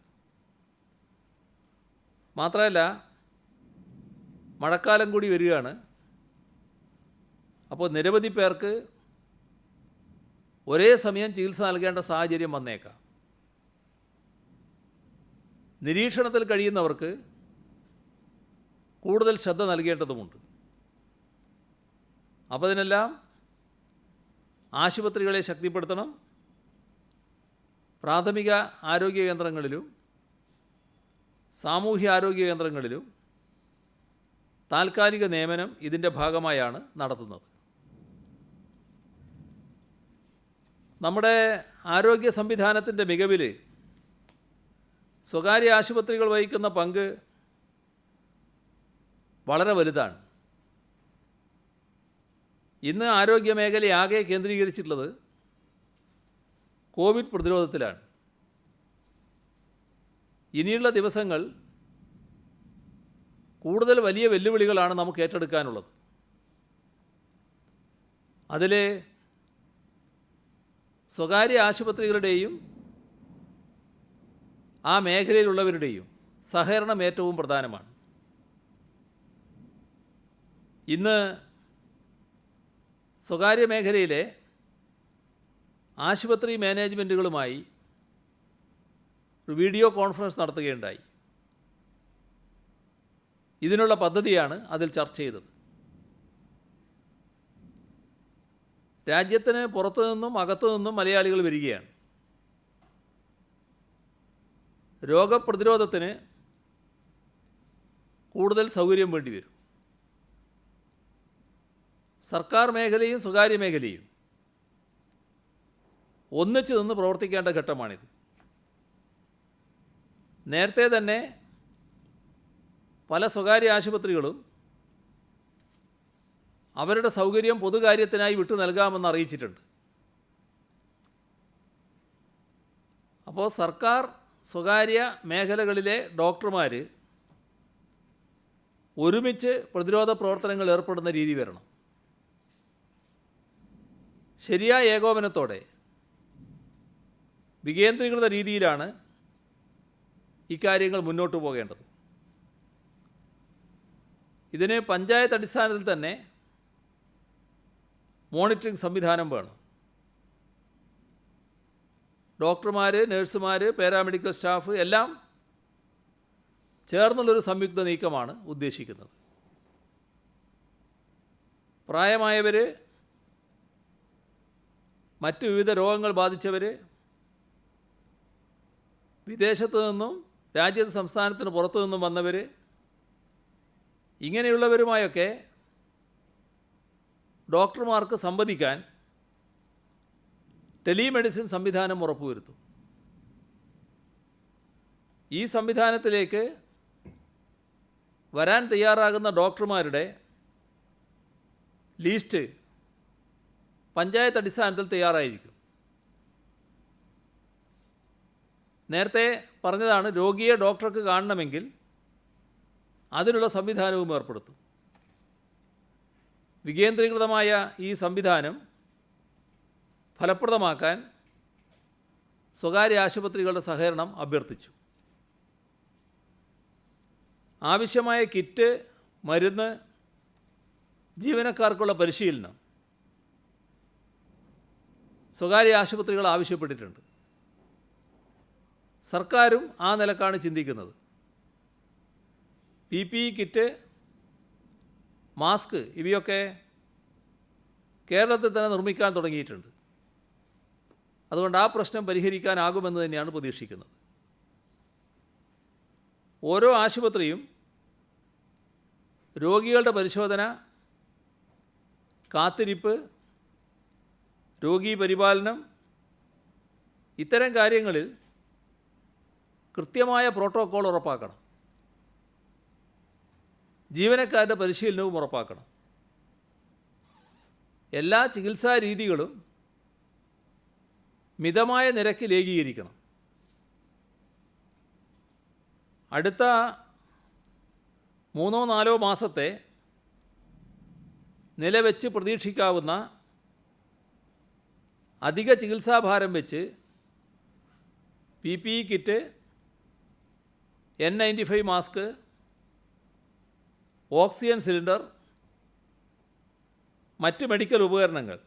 മാത്രമല്ല, മഴക്കാലം കൂടി വരികയാണ്. അപ്പോൾ നിരവധി പേർക്ക് ഒരേ സമയം ചികിത്സ നൽകേണ്ട സാഹചര്യം വന്നേക്കാം. നിരീക്ഷണത്തിൽ കഴിയുന്നവർക്ക് കൂടുതൽ ശ്രദ്ധ നൽകേണ്ടതുമുണ്ട്. അപ്പോൾ അതിനെല്ലാം ആശുപത്രികളെ ശക്തിപ്പെടുത്തണം. പ്രാഥമിക ആരോഗ്യ കേന്ദ്രങ്ങളിലും സാമൂഹ്യ ആരോഗ്യ കേന്ദ്രങ്ങളിലും താൽക്കാലിക നിയമനം ഇതിൻ്റെ ഭാഗമായാണ് നടത്തുന്നത്. നമ്മുടെ ആരോഗ്യ സംവിധാനത്തിൻ്റെ മികവിൽ സ്വകാര്യ ആശുപത്രികൾ വഹിക്കുന്ന പങ്ക് വളരെ വലുതാണ്. ഇന്ന് ആരോഗ്യ മേഖലയാകെ കേന്ദ്രീകരിച്ചിട്ടുള്ളത് കോവിഡ് പ്രതിരോധത്തിലാണ്. ഇനിയുള്ള ദിവസങ്ങൾ കൂടുതൽ വലിയ വെല്ലുവിളികളാണ് നമുക്ക് ഏറ്റെടുക്കാനുള്ളത്. അതിൽ സ്വകാര്യ ആശുപത്രികളുടെയും ആ മേഖലയിലുള്ളവരുടെയും സഹകരണം ഏറ്റവും പ്രധാനമാണ്. ഇന്ന് സ്വകാര്യ മേഖലയിലെ ആശുപത്രി മാനേജ്മെൻറ്റുകളുമായി ഒരു വീഡിയോ കോൺഫറൻസ് നടത്തുകയുണ്ടായി. ഇതിനുള്ള പദ്ധതിയാണ് അതിൽ ചർച്ച ചെയ്തത്. രാജ്യത്തിന് പുറത്തു നിന്നും അകത്തു നിന്നും മലയാളികൾ വരികയാണ്. രോഗപ്രതിരോധത്തിന് കൂടുതൽ സൗകര്യം വേണ്ടിവരും. സർക്കാർ മേഖലയും സ്വകാര്യ മേഖലയും ഒന്നിച്ചു നിന്ന് പ്രവർത്തിക്കേണ്ട ഘട്ടമാണിത്. നേരത്തെ തന്നെ പല സ്വകാര്യ ആശുപത്രികളും അവരുടെ സൗകര്യം പൊതുകാര്യത്തിനായി വിട്ടു നൽകാമെന്ന് അറിയിച്ചിട്ടുണ്ട്. അപ്പോൾ സർക്കാർ സ്വകാര്യ മേഖലകളിലെ ഡോക്ടർമാർ ഒരുമിച്ച് പ്രതിരോധ പ്രവർത്തനങ്ങൾ ഏർപ്പെടുന്ന രീതി വരണം. ശരിയായ ഏകോപനത്തോടെ വികേന്ദ്രീകൃത രീതിയിലാണ് ഇക്കാര്യങ്ങൾ മുന്നോട്ട് പോകേണ്ടത്. ഇതിന് പഞ്ചായത്ത് അടിസ്ഥാനത്തിൽ തന്നെ മോണിറ്ററിംഗ് സംവിധാനം വേണം. ഡോക്ടർമാർ, നഴ്സുമാർ, പാരാമെഡിക്കൽ സ്റ്റാഫ് എല്ലാം ചേർന്നുള്ളൊരു സംയുക്ത നീക്കമാണ് ഉദ്ദേശിക്കുന്നത്. പ്രായമായവർ, മറ്റ് വിവിധ രോഗങ്ങൾ ബാധിച്ചവർ, വിദേശത്തു നിന്നും രാജ്യത്ത് സംസ്ഥാനത്തിന് പുറത്തു നിന്നും വന്നവർ, ഇങ്ങനെയുള്ളവരുമായൊക്കെ ഡോക്ടർമാർക്ക് സംവദിക്കാൻ ടെലിമെഡിസിൻ സംവിധാനം ഉറപ്പുവരുത്തും. ഈ സംവിധാനത്തിലേക്ക് വരാൻ തയ്യാറാകുന്ന ഡോക്ടർമാരുടെ ലിസ്റ്റ് പഞ്ചായത്ത് അടിസ്ഥാനത്തിൽ തയ്യാറായിരിക്കും. നേരത്തെ പറഞ്ഞതാണ്, രോഗിയെ ഡോക്ടർക്ക് കാണണമെങ്കിൽ അതിനുള്ള സംവിധാനവും ഏർപ്പെടുത്തും. വികേന്ദ്രീകൃതമായ ഈ സംവിധാനം ഫലപ്രദമാക്കാൻ സ്വകാര്യ ആശുപത്രികളുടെ സഹകരണം അഭ്യർത്ഥിച്ചു. ആവശ്യമായ കിറ്റ്, മരുന്ന്, ജീവനക്കാർക്കുള്ള പരിശീലനം സ്വകാര്യ ആശുപത്രികൾ ആവശ്യപ്പെട്ടിട്ടുണ്ട്. സർക്കാരും ആ നിലക്കാണ് ചിന്തിക്കുന്നത്. PPE കിറ്റ്, മാസ്ക് ഇവയൊക്കെ കേരളത്തിൽ തന്നെ നിർമ്മിക്കാൻ തുടങ്ങിയിട്ടുണ്ട്. അതുകൊണ്ട് ആ പ്രശ്നം പരിഹരിക്കാനാകുമെന്ന് തന്നെയാണ് പ്രതീക്ഷിക്കുന്നത്. ഓരോ ആശുപത്രിയും രോഗികളുടെ പരിശോധന, കാത്തിരിപ്പ്, രോഗീ പരിപാലനം ഇത്തരം കാര്യങ്ങളിൽ കൃത്യമായ പ്രോട്ടോക്കോൾ ഉറപ്പാക്കണം. ജീവനക്കാരുടെ പരിശീലനവും ഉറപ്പാക്കണം. എല്ലാ ചികിത്സാ രീതികളും മിതമായ നിരക്കിൽ ഏകീകരിക്കണം. അടുത്ത 3-4 മാസത്തെ നിലവെച്ച് പ്രതീക്ഷിക്കാവുന്ന അധിക ചികിത്സാഭാരം വെച്ച് PPE kit, N95 mask, oxygen cylinder, മറ്റ് മെഡിക്കൽ ഉപകരണങ്ങൾ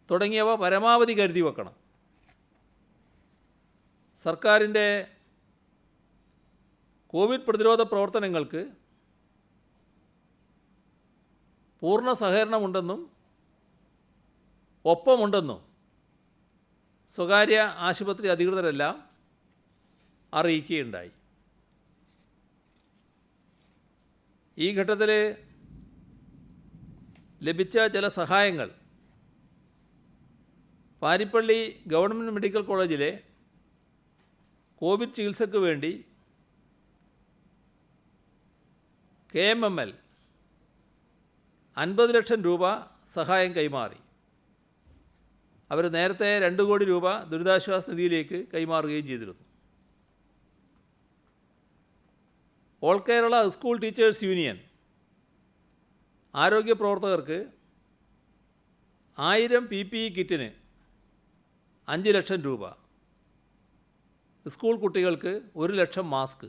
തുടങ്ങിയവ പരമാവധി കരുതി വെക്കണം. സർക്കാരിൻ്റെ കോവിഡ് പ്രതിരോധ പ്രവർത്തനങ്ങൾക്ക് പൂർണ്ണ സഹകരണമുണ്ടെന്നും ഒപ്പമുണ്ടെന്നും സ്വകാര്യ ആശുപത്രി അധികൃതരെല്ലാം അറിയിക്കുകയുണ്ടായി. ഈ ഘട്ടത്തിൽ ലഭിച്ച ചില സഹായങ്ങൾ പാരിപ്പള്ളി ഗവൺമെൻറ് മെഡിക്കൽ കോളേജിലെ കോവിഡ് ചികിത്സയ്ക്ക് വേണ്ടി KMML 50 ലക്ഷം രൂപ സഹായം കൈമാറി. അവർ നേരത്തെ 2 കോടി രൂപ ദുരിതാശ്വാസ നിധിയിലേക്ക് കൈമാറുകയും ചെയ്തിരുന്നു. All Kerala school teachers union ആരോഗ്യ പ്രവർത്തകർക്ക് 1000 PPE കിറ്റിന് 5 ലക്ഷം രൂപ, സ്കൂൾ കുട്ടികൾക്ക് 1 ലക്ഷം മാസ്ക്,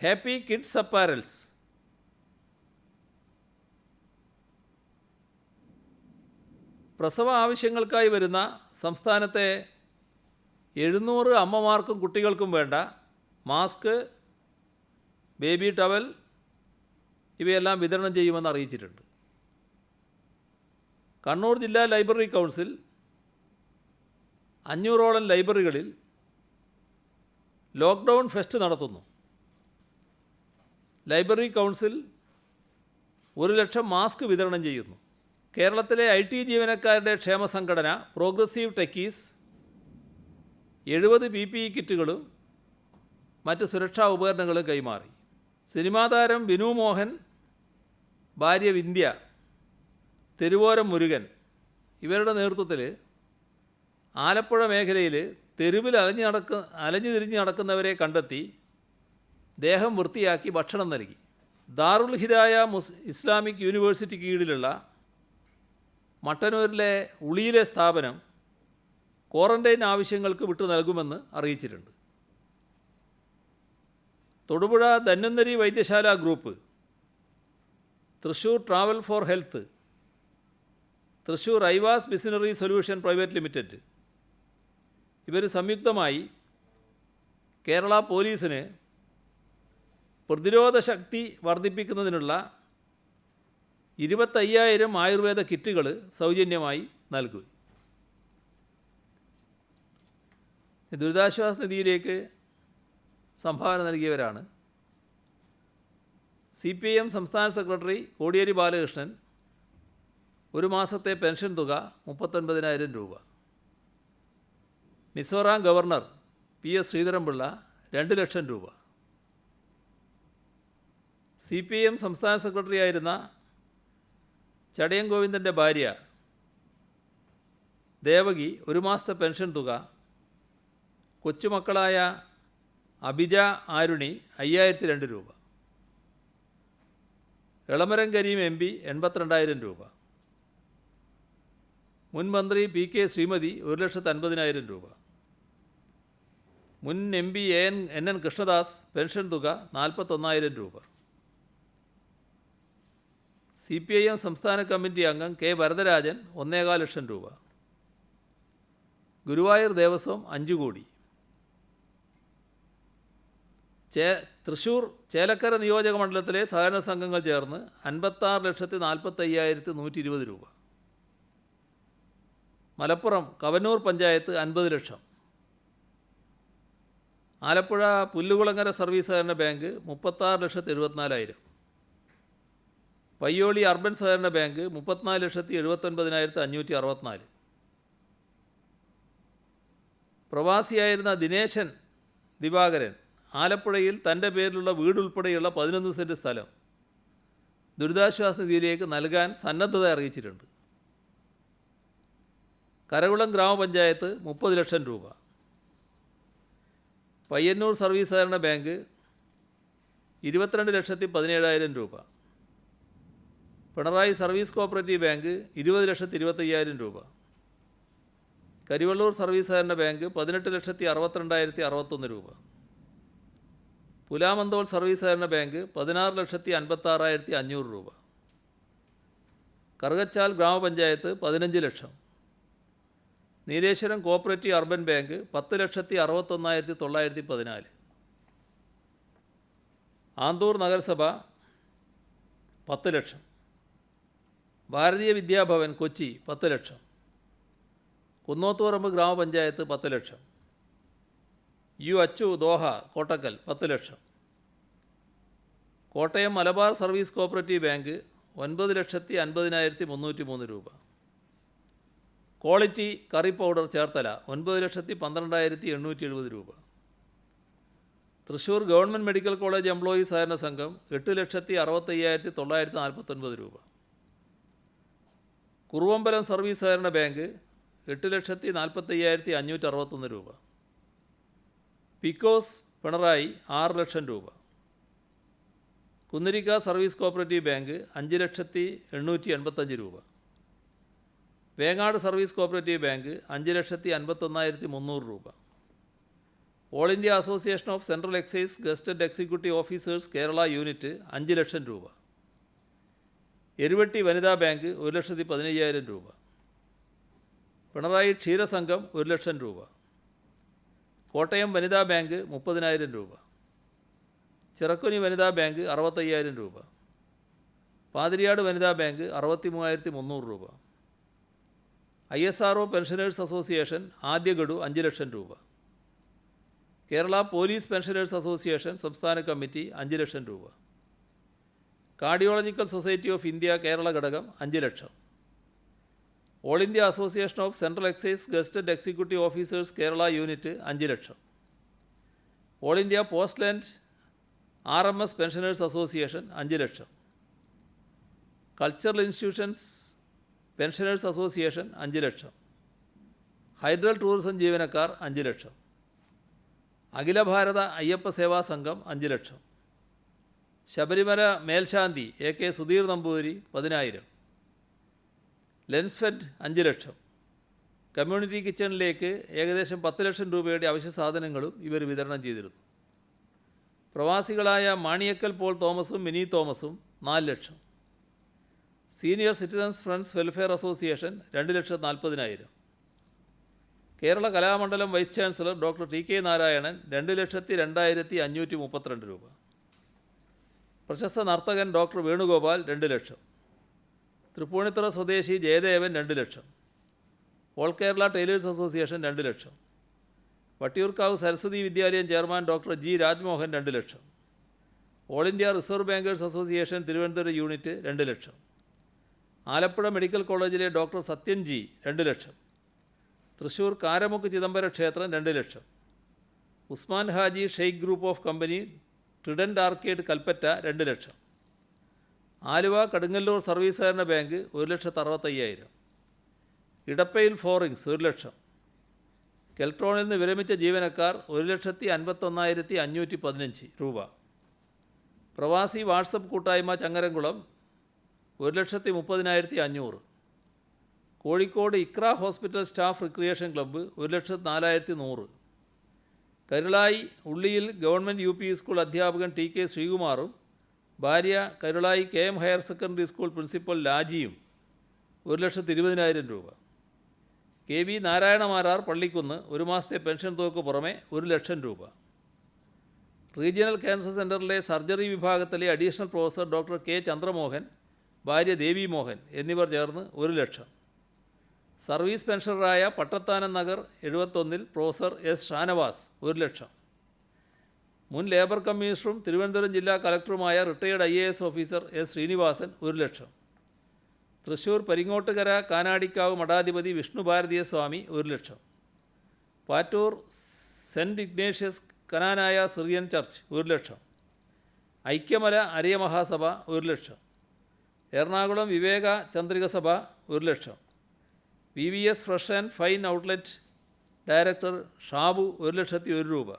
ഹാപ്പി കിഡ്സ് അപ്പാരൽസ് പ്രസവ ആവശ്യങ്ങൾക്കായി വരുന്ന സംസ്ഥാനത്തെ 700 അമ്മമാർക്കും കുട്ടികൾക്കും വേണ്ട മാസ്ക്, ബേബി ടവൽ ഇവയെല്ലാം വിതരണം ചെയ്യുമെന്ന് അറിയിച്ചിട്ടുണ്ട്. കണ്ണൂർ ജില്ലാ ലൈബ്രറി കൗൺസിൽ 500ഓളം ലൈബ്രറികളിൽ ലോക്ക്ഡൗൺ ഫെസ്റ്റ് നടത്തുന്നു. ലൈബ്രറി കൗൺസിൽ 1 ലക്ഷം മാസ്ക് വിതരണം ചെയ്യുന്നു. കേരളത്തിലെ IT ജീവനക്കാരുടെ ക്ഷേമ സംഘടന പ്രോഗ്രസീവ് ടെക്കീസ് 70 PPE കിറ്റുകളും മറ്റ് സുരക്ഷാ ഉപകരണങ്ങളും കൈമാറി. സിനിമാ താരം ബിനു മോഹൻ, ഭാര്യ വിന്ധ്യ, തെരുവോരം മുരുകൻ ഇവരുടെ നേതൃത്വത്തിൽ ആലപ്പുഴ മേഖലയിൽ തെരുവിൽ അലഞ്ഞു തിരിഞ്ഞ് നടക്കുന്നവരെ കണ്ടെത്തി ദേഹം വൃത്തിയാക്കി ഭക്ഷണം നൽകി. ദാറുൽ ഹിദായ ഇസ്ലാമിക് യൂണിവേഴ്സിറ്റിക്ക് കീഴിലുള്ള മട്ടന്നൂരിലെ ഉളിയിലെ സ്ഥാപനം ക്വാറന്റൈൻ ആവശ്യങ്ങൾക്ക് വിട്ടു നൽകുമെന്ന് അറിയിച്ചിട്ടുണ്ട്. Thodupuzha Dhanwanthari Vaidyasala group, Thrissur travel for health, Thrissur ഐവാസ് ബിസിനറി സൊല്യൂഷൻ പ്രൈവറ്റ് ലിമിറ്റഡ് ഇവർ സംയുക്തമായി കേരള പോലീസിന് പ്രതിരോധ ശക്തി വർദ്ധിപ്പിക്കുന്നതിനുള്ള 25,000 ആയുർവേദ കിറ്റുകൾ സൗജന്യമായി നൽകും. ദുരിതാശ്വാസ നിധിയിലേക്ക് സംഭാവന നൽകിയവരാണ് CPIM സംസ്ഥാന സെക്രട്ടറി കോടിയേരി ബാലകൃഷ്ണൻ. 1 മാസത്തെ പെൻഷൻ തുക 39,000 രൂപ. മിസോറാം ഗവർണർ PS ശ്രീധരൻപിള്ള 2 ലക്ഷം രൂപ. CPIM സംസ്ഥാന സെക്രട്ടറിയായിരുന്ന ചടയം ഗോവിന്ദൻ്റെ ഭാര്യ ദേവകി 1 മാസത്തെ പെൻഷൻ തുക, കൊച്ചുമക്കളായ അഭിജ, ആരുണി 5002 രൂപ, എളമരം കരീം MP 82,000 രൂപ, മുൻ മന്ത്രി PK ശ്രീമതി 1,50,000 രൂപ, മുൻ MP NN കൃഷ്ണദാസ് പെൻഷൻ തുക 41,000 രൂപ, CPIM സംസ്ഥാന കമ്മിറ്റി അംഗം K വരദരാജൻ 1,15 ലക്ഷം രൂപ, ഗുരുവായൂർ ദേവസ്വം 5 കോടി, തൃശ്ശൂർ ചേലക്കര നിയോജക മണ്ഡലത്തിലെ സഹകരണ സംഘങ്ങൾ ചേർന്ന് 56,45,120 രൂപ, മലപ്പുറം കവന്നൂർ പഞ്ചായത്ത് 50 ലക്ഷം, ആലപ്പുഴ പുല്ലുകുളങ്ങര സർവീസ് സഹകരണ ബാങ്ക് 36,74,000, പയ്യോളി അർബൻ സഹകരണ ബാങ്ക് 34,79,564. പ്രവാസിയായിരുന്ന ദിനേശൻ ദിവാകരൻ ആലപ്പുഴയിൽ തൻ്റെ പേരിലുള്ള വീടുൾപ്പെടെയുള്ള 11 സെൻറ്റ് സ്ഥലം ദുരിതാശ്വാസ നിധിയിലേക്ക് നൽകാൻ സന്നദ്ധത അറിയിച്ചിട്ടുണ്ട്. കരകുളം ഗ്രാമപഞ്ചായത്ത് 30 ലക്ഷം രൂപ, പയ്യന്നൂർ സർവീസ് സഹകരണ ബാങ്ക് 22,17,000 രൂപ, പിണറായി സർവീസ് കോഓപ്പറേറ്റീവ് ബാങ്ക് 20,25,000 രൂപ, കരിവള്ളൂർ സർവീസ് സഹകരണ ബാങ്ക് 18,62,61 രൂപ, പുലാമന്തോൾ സർവീസ് സഹകരണ ബാങ്ക് 16,56,500 രൂപ, കറുകച്ചാൽ ഗ്രാമപഞ്ചായത്ത് 15 lakh, Nileshwaram cooperative urban bank 10,61,914, Anthoor നഗരസഭ 10 ലക്ഷം, ഭാരതീയ വിദ്യാഭവൻ കൊച്ചി 10 ലക്ഷം, കുന്നോത്തുപറമ്പ് ഗ്രാമപഞ്ചായത്ത് 10 lakh, Achu Doha Kottakkal 10 lakh, Kottayam Malabar service cooperative bank 9,50,303 രൂപ, ക്വാളിറ്റി കറി പൗഡർ ചേർത്തല 9,12,870 രൂപ, Thrissur government medical college employees സഹകരണ സംഘം 8,65,949 രൂപ, കുറുവമ്പലം സർവീസ് സഹകരണ ബാങ്ക് 8,45,561 രൂപ, പിക്കോസ് പിണറായി 6 ലക്ഷം രൂപ, കുന്നിരിക്ക സർവീസ് കോഓപ്പറേറ്റീവ് ബാങ്ക് 5,885 രൂപ, വേങ്ങാട് സർവീസ് കോഓപ്പറേറ്റീവ് ബാങ്ക് 5,51,300 രൂപ, all India association of central excise gazetted executive officers Kerala unit 5 lakh രൂപ, എരുവട്ടി വനിതാ ബാങ്ക് 1,15,000 രൂപ, പിണറായി ക്ഷീരസംഘം 1 ലക്ഷം രൂപ, കോട്ടയം വനിതാ ബാങ്ക് 30,000 രൂപ, ചിറക്കുനി വനിതാ ബാങ്ക് 65,000 രൂപ, പാതിരിയാട് വനിതാ ബാങ്ക് 63,300 രൂപ, ISRO പെൻഷനേഴ്സ് അസോസിയേഷൻ ആദ്യ ഗഡു 5 ലക്ഷം രൂപ, കേരള പോലീസ് പെൻഷനേഴ്സ് അസോസിയേഷൻ സംസ്ഥാന കമ്മിറ്റി 5 ലക്ഷം രൂപ, cardiological society of India Kerala ഘടകം 5 lakh, all India association of central excise gazetted executive officers Kerala unit 5 lakh, all India post and RMS pensioners association 5 lakh, cultural institutions pensioners association 5 lakh, hydel tourism ജീവനക്കാർ 5 ലക്ഷം, അഖില ഭാരത അയ്യപ്പ സേവാ സംഘം 5 ലക്ഷം, ശബരിമല മേൽശാന്തി AK Sudheer Namboothiri 10,000, Lensfed 5 ലക്ഷം, community കിച്ചണിലേക്ക് ഏകദേശം 10 ലക്ഷം രൂപയുടെ അവശ്യ സാധനങ്ങളും ഇവർ വിതരണം ചെയ്തിരുന്നു. പ്രവാസികളായ മാണിയക്കൽ പോൾ തോമസും മിനി തോമസും 4 ലക്ഷം, senior citizens friends welfare association 2,40,000, Kerala Kalamandalam vice chancellor doctor TK Narayanan 2,02,532 രൂപ, പ്രശസ്ത നർത്തകൻ ഡോക്ടർ വേണുഗോപാൽ 2 ലക്ഷം, തൃപ്പൂണിത്തുറ സ്വദേശി ജയദേവൻ 2 ലക്ഷം, ഓൾ കേരള ടൈലേഴ്സ് അസോസിയേഷൻ 2 ലക്ഷം, Vattiyoorkavu Saraswathi Vidyalayam chairman doctor G Rajmohan 2 ലക്ഷം, all India reserve bankers association Thiruvananthapuram unit 2 ലക്ഷം, ആലപ്പുഴ മെഡിക്കൽ കോളേജിലെ ഡോക്ടർ സത്യൻ G 2 ലക്ഷം, തൃശ്ശൂർ കാരമുക്ക് ചിദംബര ക്ഷേത്രം 2 ലക്ഷം, Usman Haji Sheikh group of company trident arcade Kalpetta 2 ലക്ഷം, ആലുവ കടുങ്ങല്ലൂർ സർവീസ് സഹകരണ ബാങ്ക് 1,65,000. ഇടപ്പയിൽ ഫോറിങ്സ് 1,00,000. കെൽട്രോണിൽ നിന്ന് വിരമിച്ച ജീവനക്കാർ 1,51,515 രൂപ. പ്രവാസി വാട്സപ്പ് കൂട്ടായ്മ Changaramkulam 1,30,500. Kozhikode Iqra hospital staff recreation club 1,04,100. Karulai ഉള്ളിയിൽ ഗവൺമെൻറ് UP സ്കൂൾ അധ്യാപകൻ TK ശ്രീകുമാറും ഭാര്യ Karulai KM higher secondary school principal ലാജിയും 1,20,000 രൂപ. KV നാരായണമാരാർ പള്ളിക്കുന്ന് ഒരു മാസത്തെ പെൻഷൻ തുകയ്ക്ക് പുറമെ 1,00,000 രൂപ. റീജിയണൽ ക്യാൻസർ സെൻ്ററിലെ സർജറി വിഭാഗത്തിലെ additional professor doctor K Chandramohan, ഭാര്യ ദേവി മോഹൻ എന്നിവർ ചേർന്ന് 1,00,000. സർവീസ് പെൻഷനറായ പട്ടത്താനം നഗർ 71 പ്രൊഫസർ S ഷാനവാസ് 1,00,000. മുൻ ലേബർ കമ്മീഷണറും തിരുവനന്തപുരം ജില്ലാ കളക്ടറുമായ retired IAS officer S Srinivasan 1,00,000. Thrissur Paringottukara Kanadikkavu മഠാധിപതി Vishnu Bharatiya Swami 1,00,000. Pattoor saint Ignatius Knanaya Syrian church 1,00,000. Aikyamala Ariya Mahasabha 1,00,000. Ernakulam Viveka Chandrika Sabha 1,00,000. VVS fresh and fine outlet director Shabu 1,01,000 രൂപ.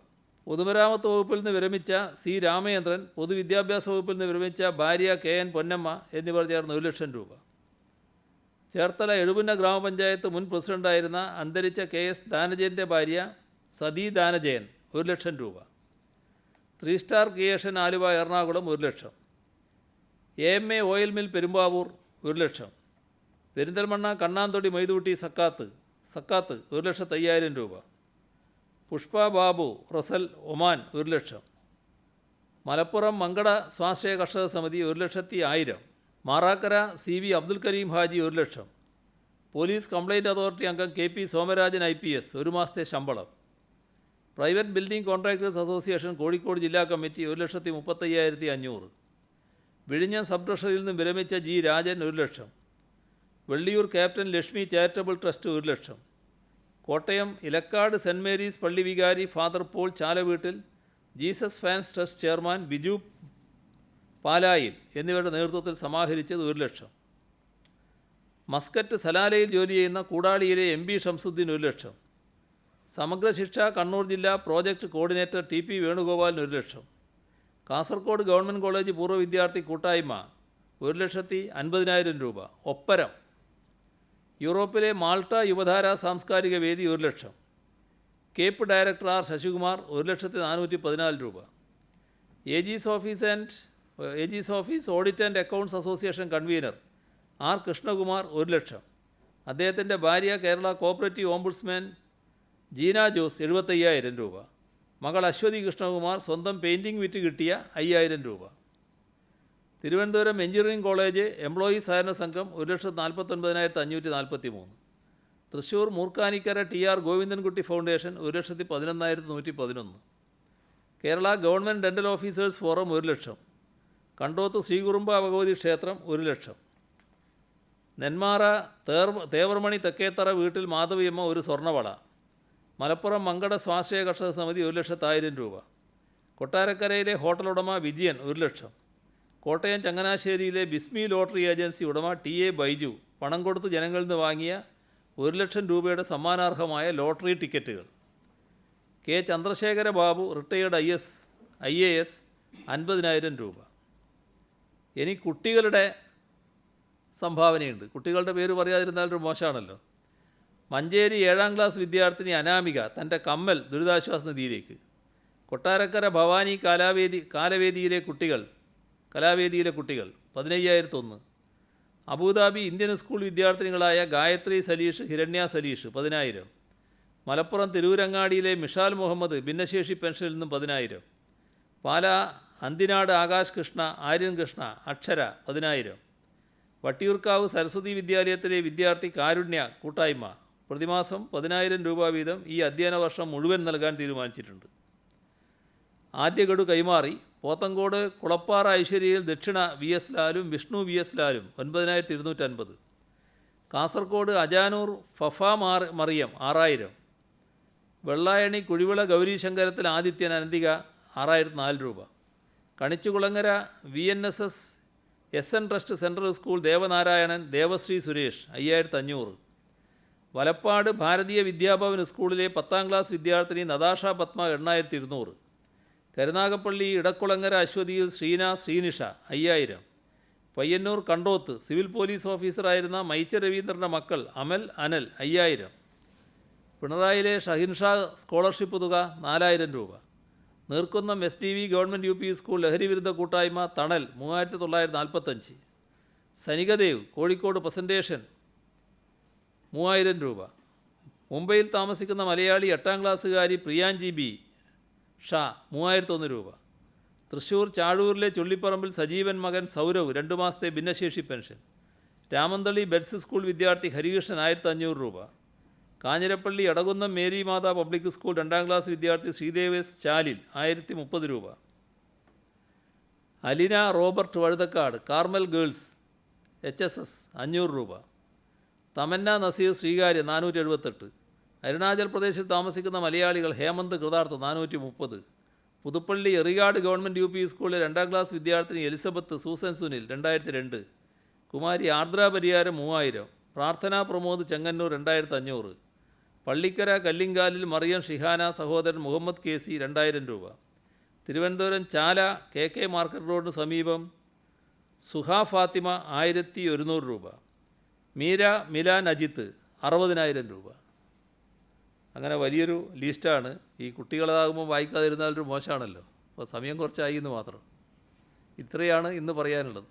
പൊതുമരാമത്ത് വകുപ്പിൽ നിന്ന് വിരമിച്ച C രാമചന്ദ്രൻ, പൊതുവിദ്യാഭ്യാസ വകുപ്പിൽ നിന്ന് വിരമിച്ച ഭാര്യ KN പൊന്നമ്മ എന്നിവർ ചേർന്ന് 1,00,000 രൂപ. ചേർത്തല എഴുപുന്ന ഗ്രാമപഞ്ചായത്ത് മുൻ പ്രസിഡൻ്റായിരുന്ന അന്തരിച്ച KS ദാനജയൻ്റെ ഭാര്യ സതീ ദാനജയൻ 1,00,000 രൂപ. 3 star creation Aluva Ernakulam 1,00,000. AMA oil mill Perumbavoor 1,00,000. Perinthalmanna Kannanthodi Maithootti സക്കാത്ത് 1,05,000 രൂപ. Pushpa Babu Russell Oman 1,00,000. മലപ്പുറം മങ്കട സ്വാശ്രയ കർഷക സമിതി 1,01,000. Marakkara CV Abdul Karim Haji 1,00,000. Police complaint authority അംഗം KP സോമരാജൻ IPS ഒരു മാസത്തെ ശമ്പളം. Private building contractors association Kozhikode ജില്ലാ കമ്മിറ്റി 1,35,500. വിഴിഞ്ഞം സബ് ട്രഷറിയിൽ നിന്നും വിരമിച്ച G Rajan 1,00,000. Velliyoor captain Lakshmi charitable trust 1,00,000. Kottayam Ilakkad saint Mary's പള്ളി വികാരി father Paul Chalaveettil Jesus fans trust chairman Biju പാലായിൽ എന്നിവരുടെ നേതൃത്വത്തിൽ സമാഹരിച്ചത് 1,00,000. മസ്കറ്റ് സലാലയിൽ ജോലി ചെയ്യുന്ന കൂടാളിയിലെ MB ഷംസുദ്ദീൻ 1,00,000. സമഗ്ര ശിക്ഷ കണ്ണൂർ ജില്ലാ project coordinator TP വേണുഗോപാലിന് 1,00,000. Kasaragod government college പൂർവ്വ വിദ്യാർത്ഥി കൂട്ടായ്മ 1,50,000 രൂപ. ഒപ്പരം യൂറോപ്പിലെ മാൾട്ട യുവധാര സാംസ്കാരിക വേദി 1,00,000. കേപ്പ് ഡയറക്ടർ R ശശികുമാർ 1,04,14 രൂപ. AG's office audit and accounts association convener R Krishnakumar 1,00,000. അദ്ദേഹത്തിൻ്റെ ഭാര്യ കേരള കോപ്പറേറ്റീവ് ഓംബുഡ്സ്മാൻ ജീന ജോസ് 75,000 രൂപ. മകൾ അശ്വതി കൃഷ്ണകുമാർ സ്വന്തം പെയിൻറ്റിംഗ് വിറ്റ് കിട്ടിയ 5,000 രൂപ. തിരുവനന്തപുരം എഞ്ചിനീയറിംഗ് കോളേജ് എംപ്ലോയീസ് സഹകരണ സംഘം 1,49,543. Thrissur Moorkkanikkara TR Govindankutty foundation 1,11,111. Kerala government dental officers forum 1,00,000. Kandoth Srikurumba Bhagavathi ക്ഷേത്രം 1,00,000. നെന്മാറ തേവർമണി തെക്കേത്തറ വീട്ടിൽ മാധവിയമ്മ ഒരു സ്വർണ്ണവള. മലപ്പുറം മങ്കട സ്വാശ്രയ കർഷക സമിതി 1,01,000 രൂപ. കൊട്ടാരക്കരയിലെ ഹോട്ടൽ ഉടമ വിജയൻ 1,00,000. കോട്ടയം ചങ്ങനാശ്ശേരിയിലെ ബിസ്മി ലോട്ടറി ഏജൻസി ഉടമ TA ബൈജു പണം കൊടുത്ത് ജനങ്ങളിൽ നിന്ന് വാങ്ങിയ 1,00,000 രൂപയുടെ സമ്മാനാർഹമായ ലോട്ടറി ടിക്കറ്റുകൾ. K Chandrasekhara Babu retired IAS 50,000 രൂപ. ഇനി കുട്ടികളുടെ സംഭാവനയുണ്ട്. കുട്ടികളുടെ പേര് പറയാതിരുന്നാലൊരു മോശമാണല്ലോ. മഞ്ചേരി 7ാം ക്ലാസ് വിദ്യാർത്ഥിനി അനാമിക തൻ്റെ കമ്മൽ ദുരിതാശ്വാസ നിധിയിലേക്ക്. കൊട്ടാരക്കര ഭവാനി കലാവേദിയിലെ കുട്ടികൾ 15,001. അബുദാബി ഇന്ത്യൻ സ്കൂൾ വിദ്യാർത്ഥിനികളായ ഗായത്രി സലീഷ്, ഹിരണ്യ സലീഷ് 10,000. മലപ്പുറം തിരൂരങ്ങാടിയിലെ മിഷാൽ മുഹമ്മദ് ഭിന്നശേഷി പെൻഷനിൽ നിന്നും 10,000. പാലാ അന്തിനാട് ആകാശ് കൃഷ്ണ, ആര്യൻ കൃഷ്ണ, അക്ഷര 10,000. വട്ടിയൂർക്കാവ് സരസ്വതി വിദ്യാലയത്തിലെ വിദ്യാർത്ഥി കാരുണ്യ കൂട്ടായ്മ പ്രതിമാസം 10,000 രൂപ വീതം ഈ അധ്യയന വർഷം മുഴുവൻ നൽകാൻ തീരുമാനിച്ചിട്ടുണ്ട്. ആദ്യ ഗഡു കൈമാറി. പോത്തങ്കോട് കുളപ്പാറ ഐശ്വര്യയിൽ ദക്ഷിണ VS ലാലും വിഷ്ണു VS ലാലും 9,250. കാസർഗോഡ് അജാനൂർ ഫഫ മറിയം 6,000. വെള്ളായണി കുഴിവിള ഗൗരീശങ്കരത്തിൽ ആദിത്യൻ അനന്തിക 6,004 രൂപ. Kanichukulangara VNSS S N. Trust central school Devanarayanan Devasree Suresh 5500. Valappad Bharatiya Vidyabhavan സ്കൂളിലെ 10ാം ക്ലാസ് വിദ്യാർത്ഥിനി നതാഷ പത്മ 8200. കരുനാഗപ്പള്ളി ഇടക്കുളങ്ങര അശ്വതിയിൽ ശ്രീനിഷ 5000. പയ്യന്നൂർ കണ്ടോത്ത് സിവിൽ പോലീസ് ഓഫീസറായിരുന്ന മൈച്ച രവീന്ദ്രൻ്റെ മക്കൾ അമൽ അനൽ 5000. പിണറായിലെ ഷഹിൻഷാ സ്കോളർഷിപ്പ് തുക 4000 രൂപ. Neerkunnam SDV government UP school ലഹരിവിരുദ്ധ കൂട്ടായ്മ തണൽ 3945. സനികദേവ് കോഴിക്കോട് പ്രസൻറ്റേഷൻ 3000 രൂപ. മുംബൈയിൽ താമസിക്കുന്ന മലയാളി 8ാം ക്ലാസ്സുകാരി പ്രിയാഞ്ചി ബി ഷാ 3001 രൂപ. തൃശ്ശൂർ ചാഴൂരിലെ ചുള്ളിപ്പറമ്പിൽ സജീവൻ മകൻ സൗരവ് 2 മാസത്തെ ഭിന്നശേഷി പെൻഷൻ. രാമന്തളി ബെഡ്സ് സ്കൂൾ വിദ്യാർത്ഥി ഹരികൃഷ്ണൻ 1500 രൂപ. കാഞ്ഞിരപ്പള്ളി അടകുന്നം മേരി മാതാ പബ്ലിക് സ്കൂൾ 2ാം ക്ലാസ് വിദ്യാർത്ഥി ശ്രീദേവസ് ചാലിൽ 1030 രൂപ. അലിന Robert Vazhuthacaud Carmel girls HSS 500 രൂപ. തമന്ന നസീർ ശ്രീകാര്യ 478. അരുണാചൽ പ്രദേശിൽ താമസിക്കുന്ന മലയാളികൾ ഹേമന്ത് കൃതാർത്ഥ് 430. പുതുപ്പള്ളി എറിയാട് ഗവൺമെൻറ് UP സ്കൂളിലെ 2ാം ക്ലാസ് വിദ്യാർത്ഥിനി എലിസബത്ത് സൂസൻ സുനിൽ 2002. കുമാരി ആർദ്ര പരിയാരം 3000. പ്രാർത്ഥന പ്രമോദ് ചെങ്ങന്നൂർ 2500. പള്ളിക്കര കല്ലിങ്കാലിൽ മറിയം ഷിഹാന സഹോദരൻ മുഹമ്മദ് KC 2000 രൂപ. തിരുവനന്തപുരം ചാല KK മാർക്കറ്റ് റോഡിന് സമീപം സുഹ ഫാത്തിമ 1100 രൂപ. മീര മിലാൻ അജിത്ത് 60000 രൂപ. അങ്ങനെ വലിയൊരു ലിസ്റ്റാണ്. ഈ കുട്ടികളാകുമ്പോൾ വായിക്കാതിരുന്നാലൊരു മോശമാണല്ലോ. അപ്പോൾ സമയം കുറച്ചായി എന്ന് മാത്രം. ഇത്രയാണ് ഇന്ന് പറയാനുള്ളത്.